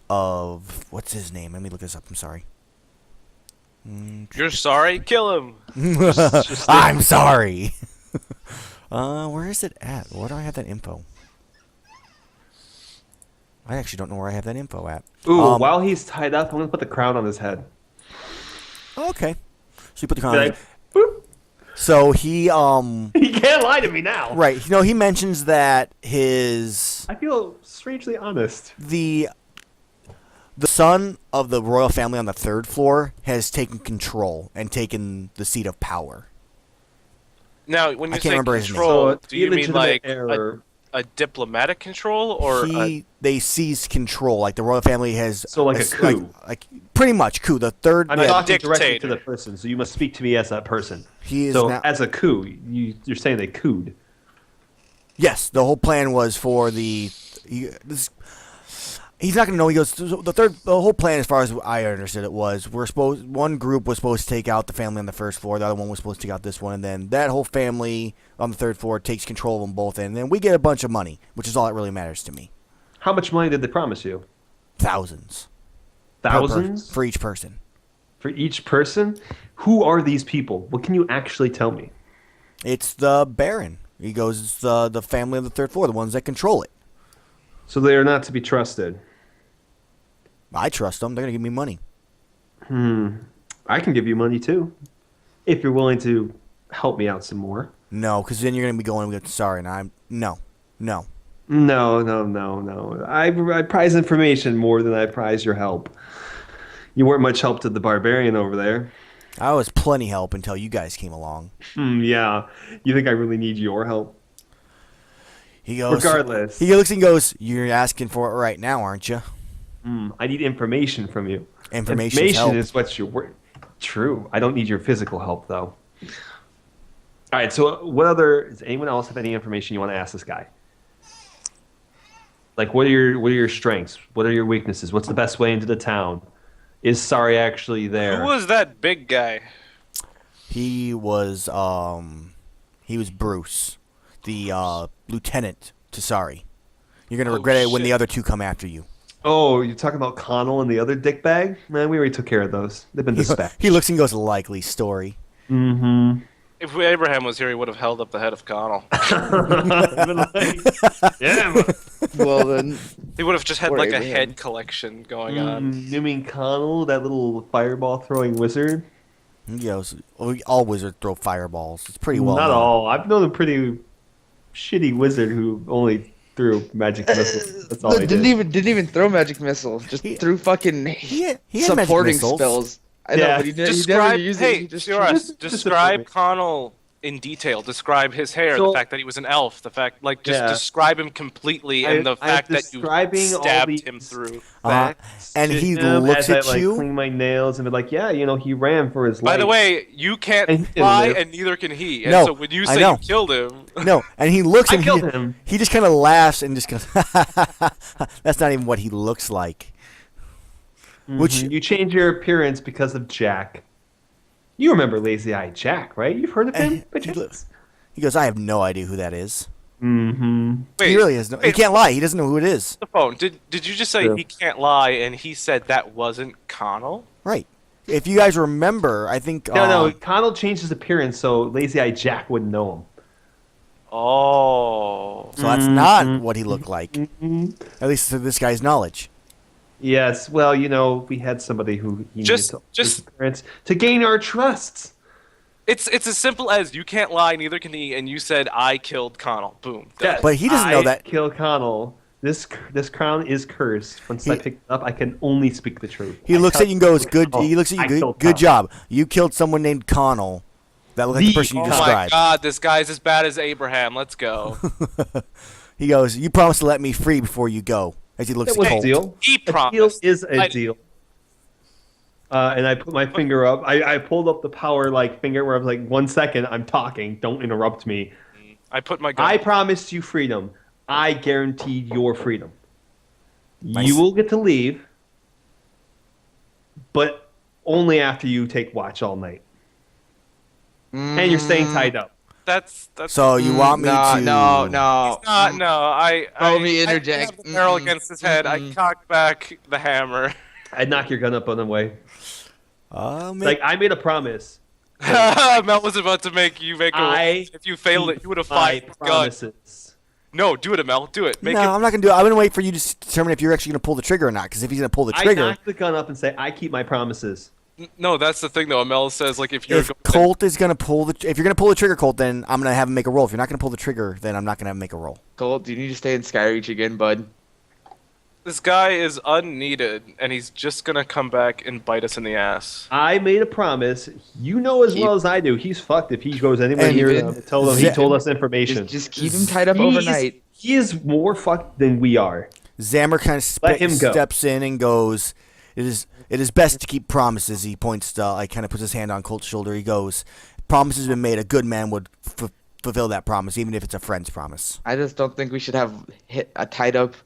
of what's his name? Let me look this up. I'm sorry. You're sorry? Kill him. I'm sorry. Where is it at? Where do I have that info? I actually don't know where I have that info at. Ooh, while he's tied up, I'm gonna put the crown on his head. Okay. So you put the crown on his head. Boop. So he He can't lie to me now. right, he mentions that his I feel strangely honest. the son of the royal family on the 3rd floor has taken control and taken the seat of power. Now, when I you can't say remember his name. control, So, do you mean illegitimate like error. a diplomatic control or They seized control, like the royal family has. So like a coup. like pretty much coup. The third. I'm yeah, talking directly to dictator. the person, so you must speak to me as that person. he is So now. as a coup, you're saying they cooed. Yes, the whole plan was for he's not gonna know. He goes. So the whole plan, as far as I understood it, was one group was supposed to take out the family on the 1st floor. The other one was supposed to take out this one, and then that whole family on the 3rd floor takes control of them both, and then we get a bunch of money, which is all that really matters to me. How much money did they promise you? Thousands. Thousands for each person. for each person? Who are these people? What can you actually tell me? It's the Baron. He goes. It's the family on the 3rd floor, the ones that control it. So they are not to be trusted. I trust them. They're gonna give me money. I can give you money too, if you're willing to help me out some more. No, because then you're gonna be going. Sorry, and I'm no. No. I prize information more than I prize your help. You weren't much help to the barbarian over there. I was plenty help until you guys came along. Yeah. You think I really need your help? He goes. Regardless. He looks and goes. You're asking for it right now, aren't you? I need information from you. Information's help. is what you're worth. True. I don't need your physical help, though. All right. So, does anyone else have any information you want to ask this guy? Like, what are your strengths? What are your weaknesses? What's the best way into the town? Is Sari actually there? who was that big guy? He was Bruce, the lieutenant to Sari. You're gonna regret it when the shit. other two come after you. Oh, you're talking about Connell and the other dickbag? Man, we already took care of those. They've been dispatched. He looks and goes, likely story. Mm-hmm. If Abraham was here, he would have held up the head of Connell. Yeah. Well then, He would have just had Poor like a Abraham. head collection going on. You mean Connell, that little fireball throwing wizard? He goes, all wizards throw fireballs. It's pretty well Not known. all. I've known a pretty shitty wizard who only threw magic missiles. That's all he didn't did. even throw magic missile. Just threw fucking He had magic supporting missiles. spells. I know, Yeah. but he never Describe, used hey, it. He just Joras, just describe support me. Connell in detail. Describe his hair, So- the fact that he was an elf, the fact, just Yeah. describe him completely, and the I'm fact that you describing all stabbed these him through. facts And to he him looks as at I, you. clean my nails and be like, yeah, he ran for his life. By the way, you can't And he didn't fly, live. and neither can he. And No, so when you I say know. you killed him, No, and he looks I and killed him. he just kind of laughs and just goes, that's not even what he looks like. Which You change your appearance because of Jack. You remember Lazy Eye Jack, right? You've heard of him? And he goes, I have no idea who that is. Mm-hmm. wait, He really has no. He wait, can't lie. He doesn't know who it is. the phone. Did you just say True. he can't lie, and he said that wasn't Connell? Right. If you guys remember, I think. No, Connell changed his appearance so Lazy Eye Jack wouldn't know him. Oh. So that's not what he looked like. At least to this guy's knowledge. Yes, well, we had somebody who he Just- needed to just- his appearance to gain our trust. It's as simple as you can't lie, neither can he, and you said I killed Connell. Boom. Done. Yes, But he doesn't know that. Kill Connell. This crown is cursed. Once I pick it up, I can only speak the truth. He looks at you and goes, "Good." He looks at you, good job. You killed someone named Connell. That looked like the person you Oh my described. God, this guy's as bad as Abraham. Let's go. He goes, "You promised to let me free before you go." As he looks That was at a Colt. deal. He A deal promised. is a deal. And I put my finger up. I pulled up the power finger where I was like, 1 second, I'm talking. Don't interrupt me. I put my gun. I promised you freedom. I guaranteed your freedom. Nice. You will get to leave, but only after you take watch all night. And you're staying tied up. That's So you want me to? No. no. Let me I interject. have the barrel against his head. I cocked back the hammer. I'd knock your gun up on the way. I made a promise. Mel was about to make you make a roll. I If you failed it, you would have My fired the gun. promises. No, do it, Amell. Do it. Make No, it. I'm not gonna do it. I'm gonna wait for you to determine if you're actually gonna pull the trigger or not. Because if he's gonna pull the I trigger, knock the gun up and say, I keep my promises. No, that's the thing though. Amell says if you're if Colt is gonna pull if you're gonna pull the trigger, Colt, then I'm gonna have him make a roll. If you're not gonna pull the trigger, then I'm not gonna have him make a roll. Colt, do you need to stay in Skyreach again, bud? this guy is unneeded and he's just gonna come back and bite us in the ass. I made a promise. You know as well as I do. He's fucked if he goes anywhere And near even- them. Tell them he told us information. Just keep him tied up He's- overnight. He is more fucked than we are. Zammer kind of Let him go. steps in and goes, "It is best to keep promises." He points to, kind of puts his hand on Colt's shoulder. He goes, "Promises have been made. A good man would fulfill that promise, even if it's a friend's promise." I just don't think we should have a tied up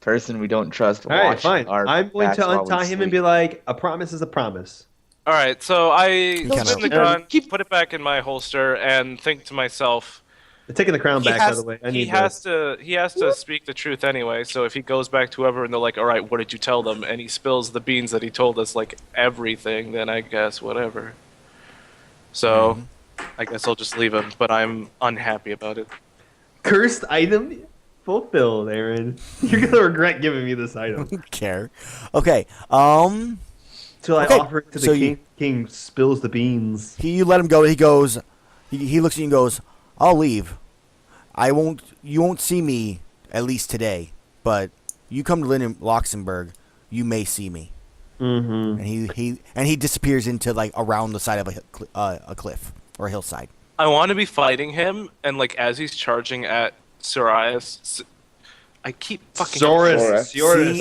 person we don't trust. All right, watch fine. our I'm going backs to while we untie him and sleep. be like, a promise is a promise. All right, so I kinda- spin the gun, put it back in my holster, and think to myself. I'm taking the crown back, by the way. He has to speak the truth anyway. So if he goes back to whoever and they're like, "All right, what did you tell them?" and he spills the beans that he told us, everything, then I guess whatever. So I guess I'll just leave him, but I'm unhappy about it. Cursed item fulfilled, Aaron. You're going to regret giving me this item. Don't care. Okay. Till I Okay, offer it to the so king. you- King spills the beans. You let him go. He goes. He looks at you and goes, "I'll leave. You won't see me at least today. But you come to Luxembourg, you may see me." Mm-hmm. And he disappears into around the side of a cliff or a hillside. I want to be fighting him, and as he's charging at Sorias, I keep fucking Soros. Sioris,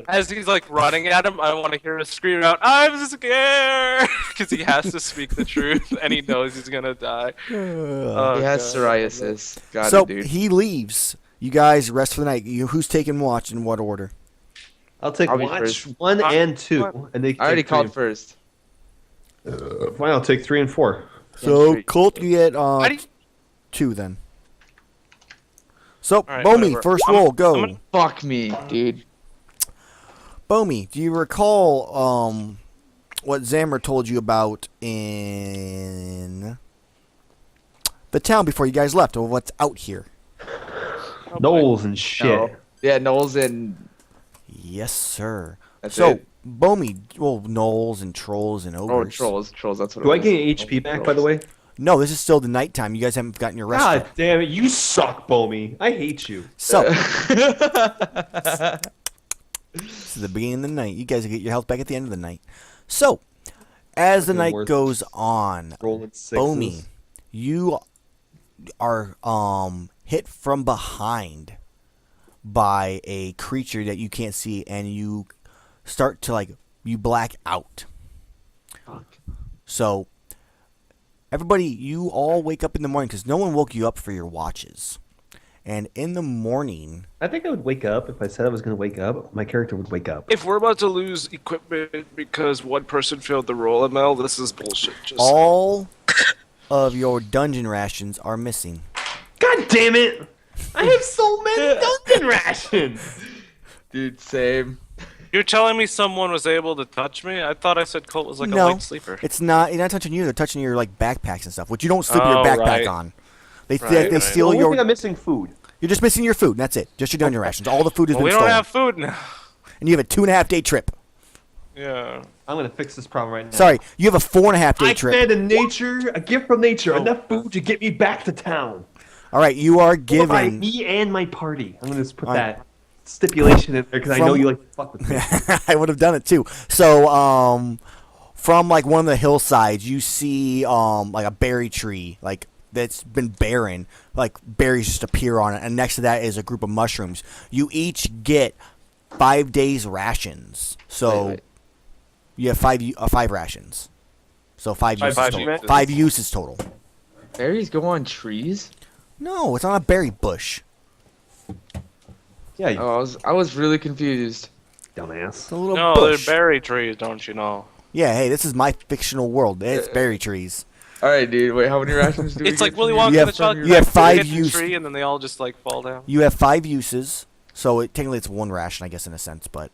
as he's running at him, I want to hear him scream out, "I'm scared!" because he has to speak the truth, and he knows he's gonna die. Oh, He has God. psoriasis. Got So it, dude. he leaves. You guys rest for the night. Who's taking watch in what order? I'll take I'll be watch first. 1 and 2. And they I already take called 3 first. Fine, I'll take 3 and 4. So sure. Colt, you get How do you- 2 then. So right, Bomi, whatever. first I'm- roll, go. I'm gonna- Fuck me, dude. Bomi, do you recall what Zammer told you about in the town before you guys left, or what's out here? Knowles and shit. No. Yeah, Knowles and Yes, sir. that's So it. Bomi, gnolls and trolls and Oh, ogres. trolls. That's what Do it I was. gain HP back, by the way? No, this is still the nighttime. You guys haven't gotten your rest. God yet. damn it, you suck, Bomi. I hate you. So this is the beginning of the night. You guys will get your health back at the end of the night. So as the Fucking night worthless. goes on, Rolling sixes. Bomi, you are hit from behind by a creature that you can't see, and you start to you black out. So everybody, you all wake up in the morning because no one woke you up for your watches. And in the morning, I think I would wake up if I said I was going to wake up. My character would wake up. If we're about to lose equipment because one person failed the roll, ML, this is bullshit. Just all of your dungeon rations are missing. God damn it! I have so many dungeon rations. Dude, same. You're telling me someone was able to touch me? I thought I said Colt was a No, light sleeper. it's not. You're not touching you. They're touching your backpacks and stuff, which you don't sleep your Oh, backpack right. on. They Right, they right. steal Only your. thing I'm missing food. You're just missing your food. And that's it. Just your dungeon rations. All the food has Well, been we don't stolen, have food now. and you have a 2.5 day trip. Yeah. I'm gonna fix this problem right now. Sorry, you have a 4.5 day I trip. commanded nature, a gift from nature, enough food to get me back to town. All right, you are By given. me and my party. I'm gonna just put All right. that stipulation in there because I know From- you like to fuck with me. I would have done it too. So, from like one of the hillsides, you see like a berry tree, like that's been barren. Like berries just appear on it, and next to that is a group of mushrooms. You each get 5 days rations. So Wait. you have five rations. So five uses Five total. uses. 5 uses total. Berries go on trees? No, it's on a berry bush. Yeah, you Oh, I was really confused. dumbass. It's a little No, bush. they're berry trees, don't you know? Yeah, hey, this is my fictional world. It's berry trees. All right, dude. Wait, how many rations do we It's get like from Willy you? Wonka You and have- the Chocolate you have Factory. 5 Hit the use- tree and then they all just like fall down. You have 5 uses, so technically it's 1 ration, I guess, in a sense. But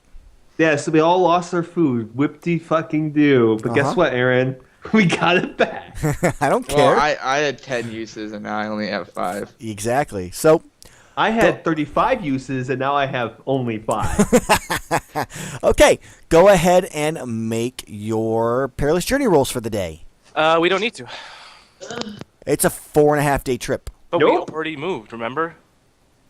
Yeah, so we all lost our food. Whip-de fucking do. But guess Uh-huh. what, Aaron? We got it back. I don't Well, care. I had 10 uses and now I only have 5. Exactly. So, I had 35 uses and now I have only 5. okay, go ahead and make your perilous journey rolls for the day. We don't need to. It's a 4.5 day trip. But Nope. we already moved, remember?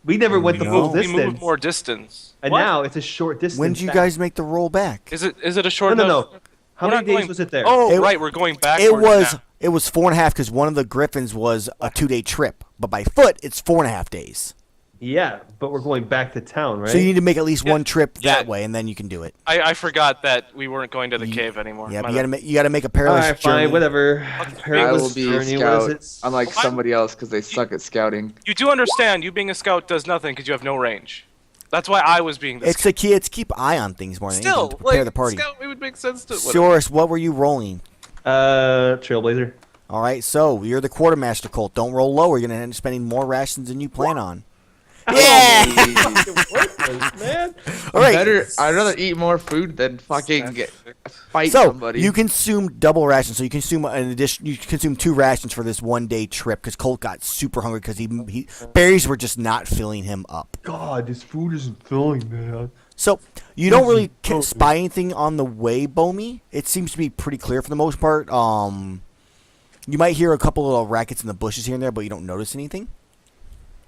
We never went the No. full We distance. moved more distance. And What? now it's a short distance. When did you back. guys make the roll back? Is it a No, short no, enough? no. How We're many not days going- was it there? Oh, It- right, we're going back. It was 4.5 because one of the griffins was a 2-day trip, but by foot it's 4.5 days. Yeah, but we're going back to town, right? So you need to make at least one trip that Yeah. way, and then you can do it. I forgot that we weren't going to the cave anymore. Yeah, My but bad. you gotta make a All perilous right, journey. fine, whatever. I Perilous will be a journey, what scout, is it? unlike What? somebody else because they suck at scouting. You do understand, you being a scout does nothing because you have no range. That's why I was being the It's the kids keep eye on things more than Still, anything to prepare like, the party. scout, it would make sense to. whatever. Soros, what were you rolling? Trailblazer. All right, so you're the quartermaster, Colt. Don't roll low. You're gonna end up spending more rations than you plan on. Yeah. Man. All right. I'd rather eat more food than fucking fight So somebody. you consume double rations. So you consume an addition. You consume 2 rations for this 1 day trip because Colt got super hungry because he berries were just not filling him up. God, this food isn't filling, man. So you don't really spy anything on the way, Bomi. It seems to be pretty clear for the most part. You might hear a couple little rackets in the bushes here and there, but you don't notice anything.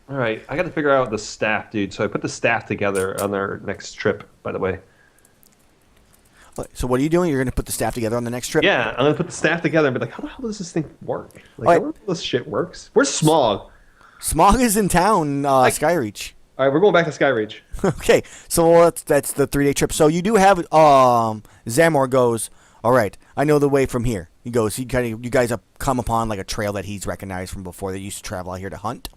All right, I got to figure out the staff, dude. So I put the staff together on our next trip, by the way. So what are you doing? You're going to put the staff together on the next trip? Yeah, I'm gonna put the staff together and be like, how the hell does this thing work? Like, All I right. don't know how this shit works. Where's Smog? Smog is in town, Skyreach. All right, we're going back to Skyreach. Okay, so that's the 3 day trip. So you do have Zamor goes. All right, I know the way from here. He goes. You guys have come upon like a trail that he's recognized from before. That used to travel out here to hunt,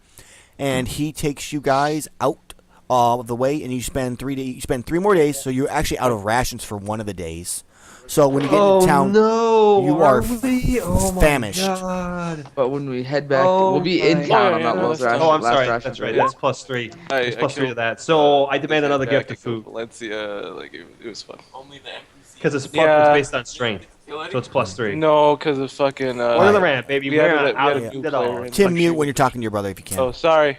and he takes you guys out of the way, and you spend 3 days. You spend 3 more days, so you're actually out of rations for one of the days. So when you get into town, no! you are we? Oh my famished. God. But when we head back, Oh we'll be my in town on God. that last ration. Oh, I'm last sorry. ration, That's right. right? It's +3. I It's +3 to killed- that. So I demand another back gift of and killed food Valencia, like it was fun. because it's Yeah. based on strength, so it's +3. No, because of fucking. One of the ramp, baby. we We're had out a of new it all. player in. Tim, Like, mute she when you're talking to your brother if you can. Oh, sorry.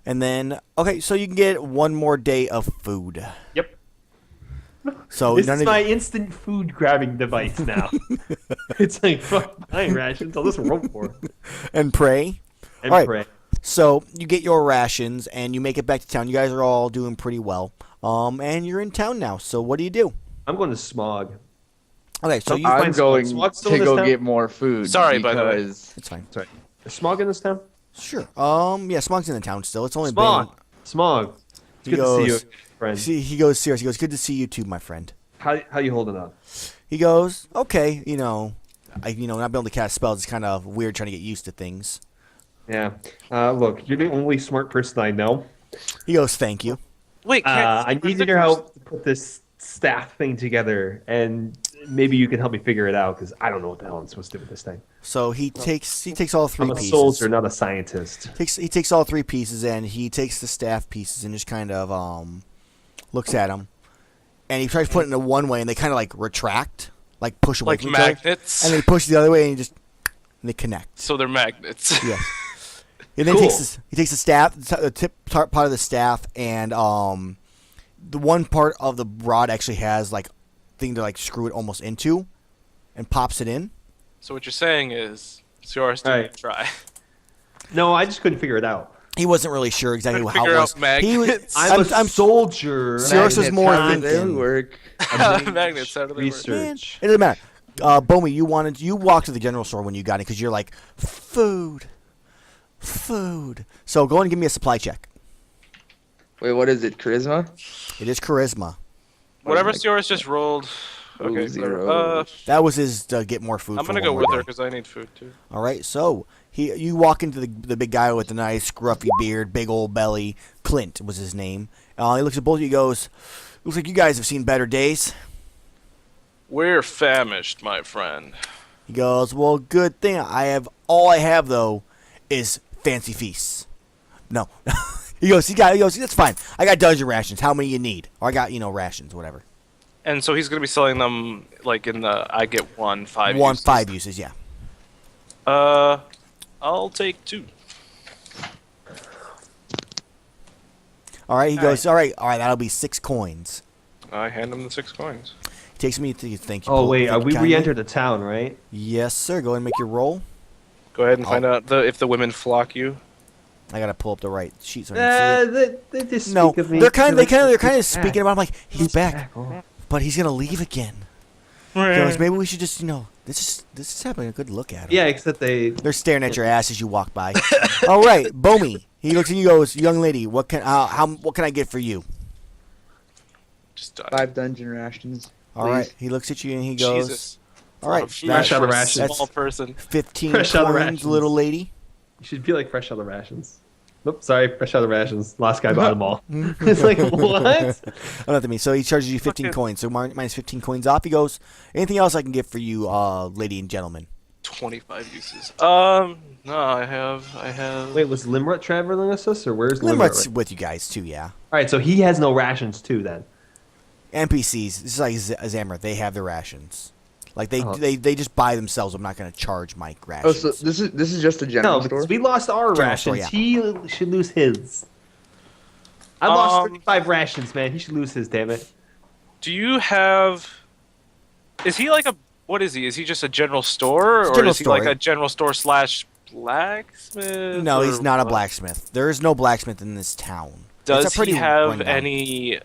And then okay, so you can get 1 more day of food. Yep. So This none is of my instant food grabbing device now. It's like, fuck my rations. I'll just roll for it. and pray. And All right. pray. So you get your rations and you make it back to town. You guys are all doing pretty well. And you're in town now. So what do you do? I'm going to Smog. Okay, so you I- I'm find going Smog's still to in this go town? get more food. Sorry, by the way. because it's fine. Sorry. Is Smog in this town? Sure. Yeah, Smog's in the town still. It's only Smog. Smog. It's He good to see goes- you, friend. He goes serious. He goes, good to see you too, my friend. How you holding up? He goes, okay, not being able to cast spells is kind of weird trying to get used to things. Yeah. Look, you're the only smart person I know. He goes, thank you. Wait, I need your help to put this staff thing together, and maybe you can help me figure it out because I don't know what the hell I'm supposed to do with this thing. So he takes all 3 I'm a pieces. soldier, not a scientist. He takes all 3 pieces and he takes the staff pieces and just kind of looks at them, and he tries to put it into one way, and they kind of like retract, like push away like from each other, magnets. and then he pushes the other way, and they connect. So they're magnets. Yes. And then Cool. he takes the staff, the tip part of the staff, and the one part of the rod actually has like thing to like screw it almost into, and pops it in. So what you're saying is, Sioris didn't Alright. try. No, I just couldn't figure it out. He wasn't really sure exactly Couldn't how figure it was. out magnets. I'm a soldier. Sioris was more They thinking. work. Magnets, how do they work? Man, Research. it doesn't matter. Bomi, you walked to the general store when you got it because you're like food. So go and give me a supply check. Wait, what is it? Charisma? It is charisma. Whatever Oh my Sioris just rolled. Okay, zero. That was his get more food. I'm for gonna go one with more her day. because I need food too. All right, so you walk into the big guy with the nice scruffy beard, big old belly. Clint was his name. He looks at both of you. Goes, looks like you guys have seen better days. We're famished, my friend. He goes, well, good thing all I have though is fancy feasts. No, he goes, that's fine. I got dungeon rations. How many you need? Or I got rations, whatever. And so he's gonna be selling them like in the I get 5 uses. 5 uses, yeah. I'll take 2. All right, he goes, all right, that'll be 6 coins. I hand him the 6 coins. He takes me to think. Oh wait, we re-entered the town, right? Yes, sir. Go ahead and make your roll. Go ahead and find out if the women flock you. I gotta pull up the right sheet so I can see it. They just No, speak of me. they're kind of He's speaking back. about. I'm like, he's back, Oh. but he's gonna leave again. He goes, maybe we should just, this is happening. A good look at him. Yeah, except They're staring at your ass as you walk by. All right, Bomi. He looks at you, goes, young lady, what can I get for you? Just 5 dungeon rations. All right. He looks at you and he goes, Jesus. all right, Fresh out of That's rations. small person. 15 Fresh out of coins, rations. little lady. You should be like fresh out of rations. Oops, sorry, fresh out of rations. Last guy bought them all. It's like, what? Oh, not to me. So he charges you 15 Okay. coins. So minus 15 coins off. He goes, anything else I can get for you, lady and gentlemen? 25 uses. No, I have. Wait, was Limrut traveling with us, or where's Limrut? Limrut's Right? with you guys too, yeah. All right, so he has no rations too, then. NPCs, this is like Zamra, they have their rations. Like Oh. they just buy themselves. I'm not going to charge Mike Oh, rations. so this is just a general No, store. because we lost our General rations. store, yeah. He should lose his. I lost Um, 35 rations, man. He should lose his, damn it. Do you have? Is he like a? What is he? Is he just a general store, or general is he store. like a general store / blacksmith? No, or he's not a what? blacksmith. There is no blacksmith in this town. Does It's a pretty he have rundown. any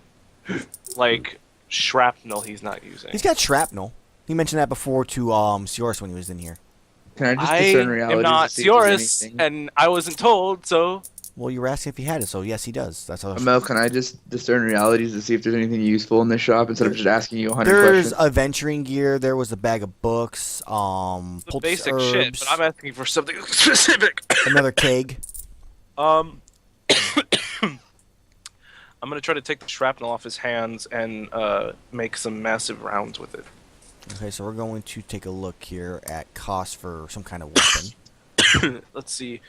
like shrapnel he's not using? He's got shrapnel. He mentioned that before to Sioris when he was in here. Can I just I discern realities am not to see if there's Sioris, anything? and I wasn't told, so Well, you were asking if he had it, so yes, he does. That's how. Amell, can I just discern realities to see if there's anything useful in this shop instead of just asking you 100 There's questions? adventuring gear. There was a bag of books. the Pulse basic herbs, shit. But I'm asking for something specific. another keg. I'm gonna try to take the shrapnel off his hands and make some massive rounds with it. Okay, so we're going to take a look here at cost for some kind of weapon. Let's see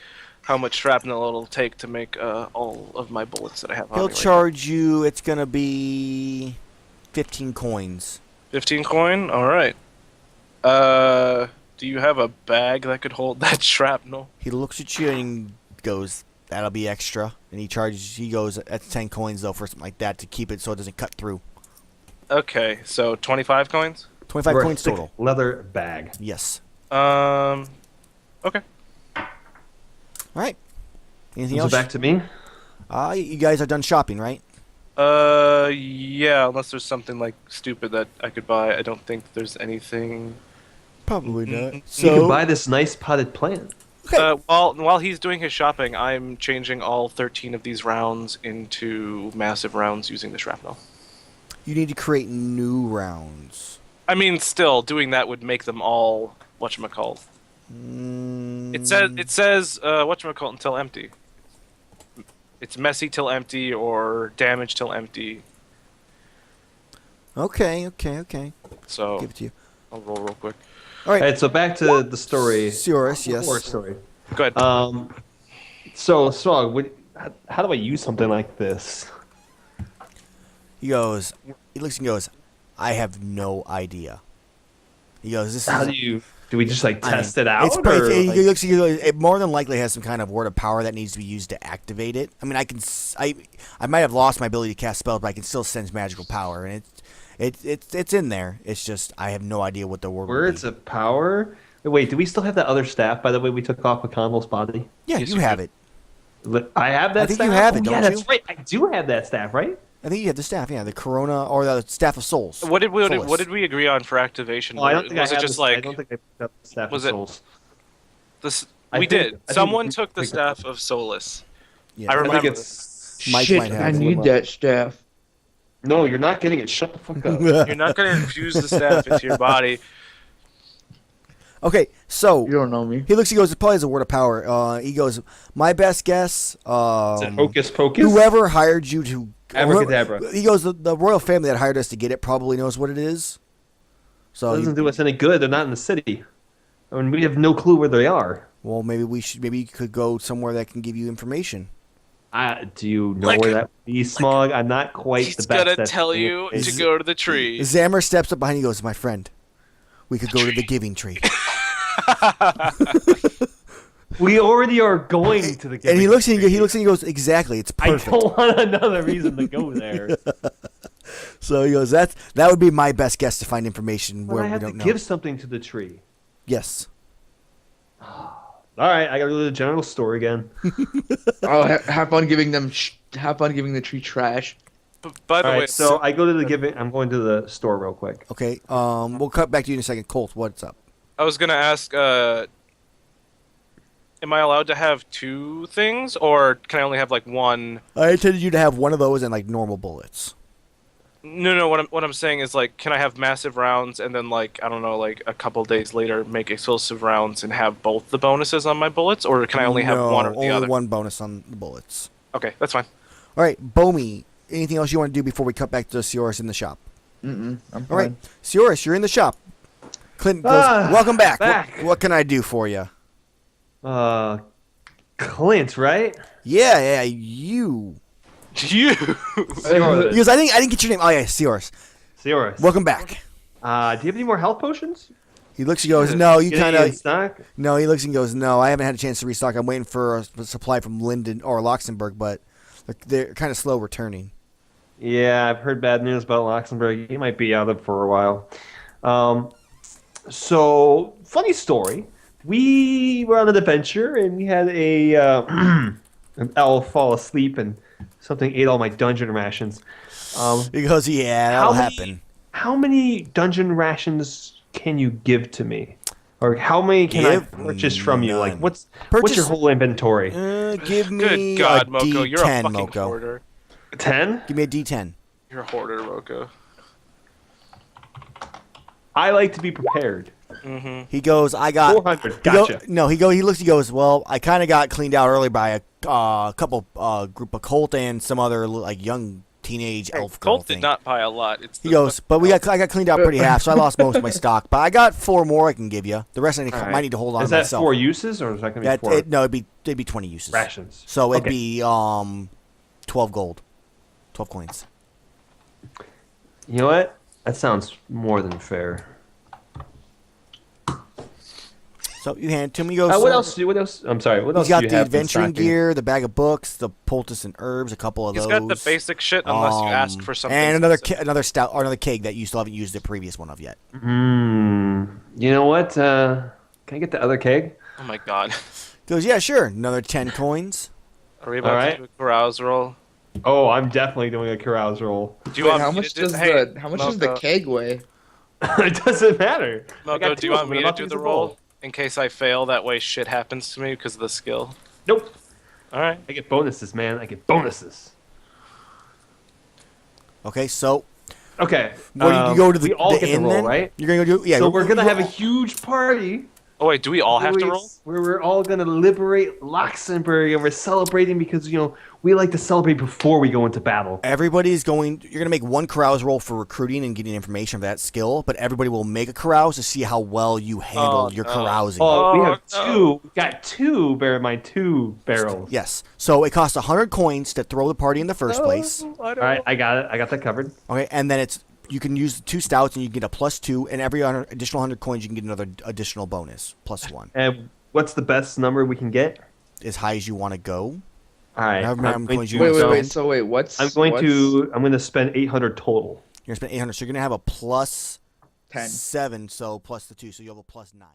how much shrapnel it'll take to make all of my bullets that I have on He'll me right charge you. It's gonna be 15 coins. now. 15 coin. All right. Do you have a bag that could hold that shrapnel? He looks at you and goes, "That'll be extra." And he charges. He goes, "That's 10 coins though for something like that to keep it so it doesn't cut through." Okay, so 25 coins. 25 For a coins thick total. leather bag. Yes. Okay. All right. Anything So else? back to me. You guys are done shopping, right? Yeah, unless there's something like stupid that I could buy. I don't think there's anything. Probably not. You So can buy this nice potted plant. okay. While he's doing his shopping, I'm changing all 13 of these rounds into massive rounds using the shrapnel. You need to create new rounds. I mean, still doing that would make them all whatchamacallit. It says whatchamacallit until empty. It's messy till empty or damage till empty. Okay. So Give it to you. I'll roll real quick. All right. All right, so back to the story. Sioris, yes. Horror story. Go ahead. So Swag, how do I use something like this? He goes. He looks and goes, "I have no idea." He goes, "This How is." do we just like I mean, test it out? It's, or, he like- looks, he goes, it more than likely has some kind of word of power that needs to be used to activate it. I mean, I might have lost my ability to cast spells, but I can still sense magical power, and It's in there. It's just I have no idea what the word would Words be. of power. Wait, do we still have that other staff? By the way, we took off McConnell's body. Yeah, Yes, you you have do. it. I have that. I think staff? you have it, Oh, don't yeah, you? that's right. I do have that staff, right? I think you have the staff. Yeah, the Corona or the Staff of Souls. What did Solus. we agree on for activation? Well, I don't think was I it have just the, I like don't think I picked up the staff was of it- souls. this? I We think- did. I think Someone we took the picked up- staff of Solus. Yeah, I I remember. think it's Mike Shit, might have I it. need that staff. No, you're not getting it. Shut the fuck up. You're not going to infuse the staff into your body. Okay, so You don't know me. he looks. He goes. It probably is a word of power. He goes. My best guess. Is it hocus pocus? Whoever hired you to. Abracadabra. He goes. The royal family that hired us to get it probably knows what it is. So It doesn't do us any good. They're not in the city. I mean, we have no clue where they are. well, maybe we should. Maybe you could go somewhere that can give you information. Do you know Like- where that would be, Smog? I'm not quite He's the best. going to at tell doing you it. to go to the tree. Zammer steps up behind you. Goes, my friend. We could go to the giving tree. We already are going to the. And he looks and Tree. he looks and he goes, exactly. It's I perfect. don't want another reason to go there. So he goes, that would be my best guess to find information But where I we have to don't know. give something to the tree. Yes. All right, I gotta go to the general store again. Oh, have fun giving them. Have fun giving the tree trash. By the All way, right, so I go to the giving. I'm going to the store real quick. Okay. We'll cut back to you in a second. Colt, what's up? I was going to ask, am I allowed to have two things, or can I only have like one? I intended you to have one of those and like normal bullets. No. What I'm saying is like, can I have massive rounds and then like I don't know, like a couple days later make explosive rounds and have both the bonuses on my bullets, or can I only have No, one or the only other? one bonus on the bullets. Okay, that's fine. All right, Bomi. Anything else you want to do before we cut back to Sioris in the shop? I'm fine. All right, Sioris, you're in the shop. Clint goes, Ah, welcome back. back. What can I do for you? Clint, right? Yeah, you. You. He goes, I didn't get your name. Oh yeah, Sioris. Sioris. Welcome back. Do you have any more health potions? He looks and goes, no, you Get kind any in of. stock? No, he looks and goes, no, I haven't had a chance to restock. I'm waiting for a supply from Linden or Luxembourg, but they're kind of slow returning. Yeah, I've heard bad news about Luxembourg. He might be out of for a while. So, funny story. We were on an adventure and we had an elf fall asleep and something ate all my dungeon rations. He goes, yeah, that'll happen. How many dungeon rations can you give to me? Or how many can I Give? purchase from you? Like, None. what's Purchase- your whole inventory? Give me Good God, a Moko, D10, you're a fucking Moko. hoarder. 10? Give me a D10. You're a hoarder, Moko. I like to be prepared. He goes, I got 400. He go- Gotcha. no, he looks. He goes, well, I kind of got cleaned out early by a couple group of Colt and some other like young teenage elf girl Colt thing. did not buy a lot. It's He the goes, but I got cleaned out pretty half, so I lost most of my stock. But I got 4 more I can give you. The rest I All right. might need to hold on Is to that myself. 4 uses or is that going to be 4 No, it'd be 20 uses. rations? So it'd Okay. be 12 gold, 12 coins. You know what? That sounds more than fair. So you hand it to me. He goes, What else? What else? I'm sorry. What else He's got do you the have adventuring in stocking? gear, the bag of books, the poultice and herbs, a couple of He's those. got the basic shit unless you ask for something. And another specific. another stout or another keg that you still haven't used the previous one of yet. You know what? Can I get the other keg? Oh my god. Goes, yeah, sure. Another 10 coins. Are we about All right. to do a carouse roll? Oh, I'm definitely doing a carouse roll. Do you Wait, want how me much to do, does hey, how much does the Moko, keg weigh? It doesn't matter. I got Moko, do two you of want them. me I'm to about do use the roll in case I fail? That way shit happens to me because of the skill. Nope. All right. I get bonuses, man. I get bonuses. Okay, so Okay. what do you go to the, we all the get inn to roll, then? right? You're gonna go do So we're gonna have a huge party. Oh wait, do we all have to roll? Where we're all gonna liberate Luxembourg, and we're celebrating because we like to celebrate before we go into battle. Everybody's going. You're gonna make one carouse roll for recruiting and getting information of that skill, but everybody will make a carouse to see how well you handle your carousing. Oh, we have no. two. We got two. Bear in mind, 2 barrels. Yes. So it costs 100 coins to throw the party in the first place. All right, I got it. I got that covered. Okay, and then you can use the 2 stouts and you get a +2, and every additional 100 coins you can get another additional bonus +1, And what's the best number we can get? as high as you want to go. All right. However many coins you Wait, want wait, to wait. spend. So wait, what's I'm going to spend 800 total. You're gonna spend 800. So you're gonna have a plus 10. 7. So plus the 2. So you have a plus 9.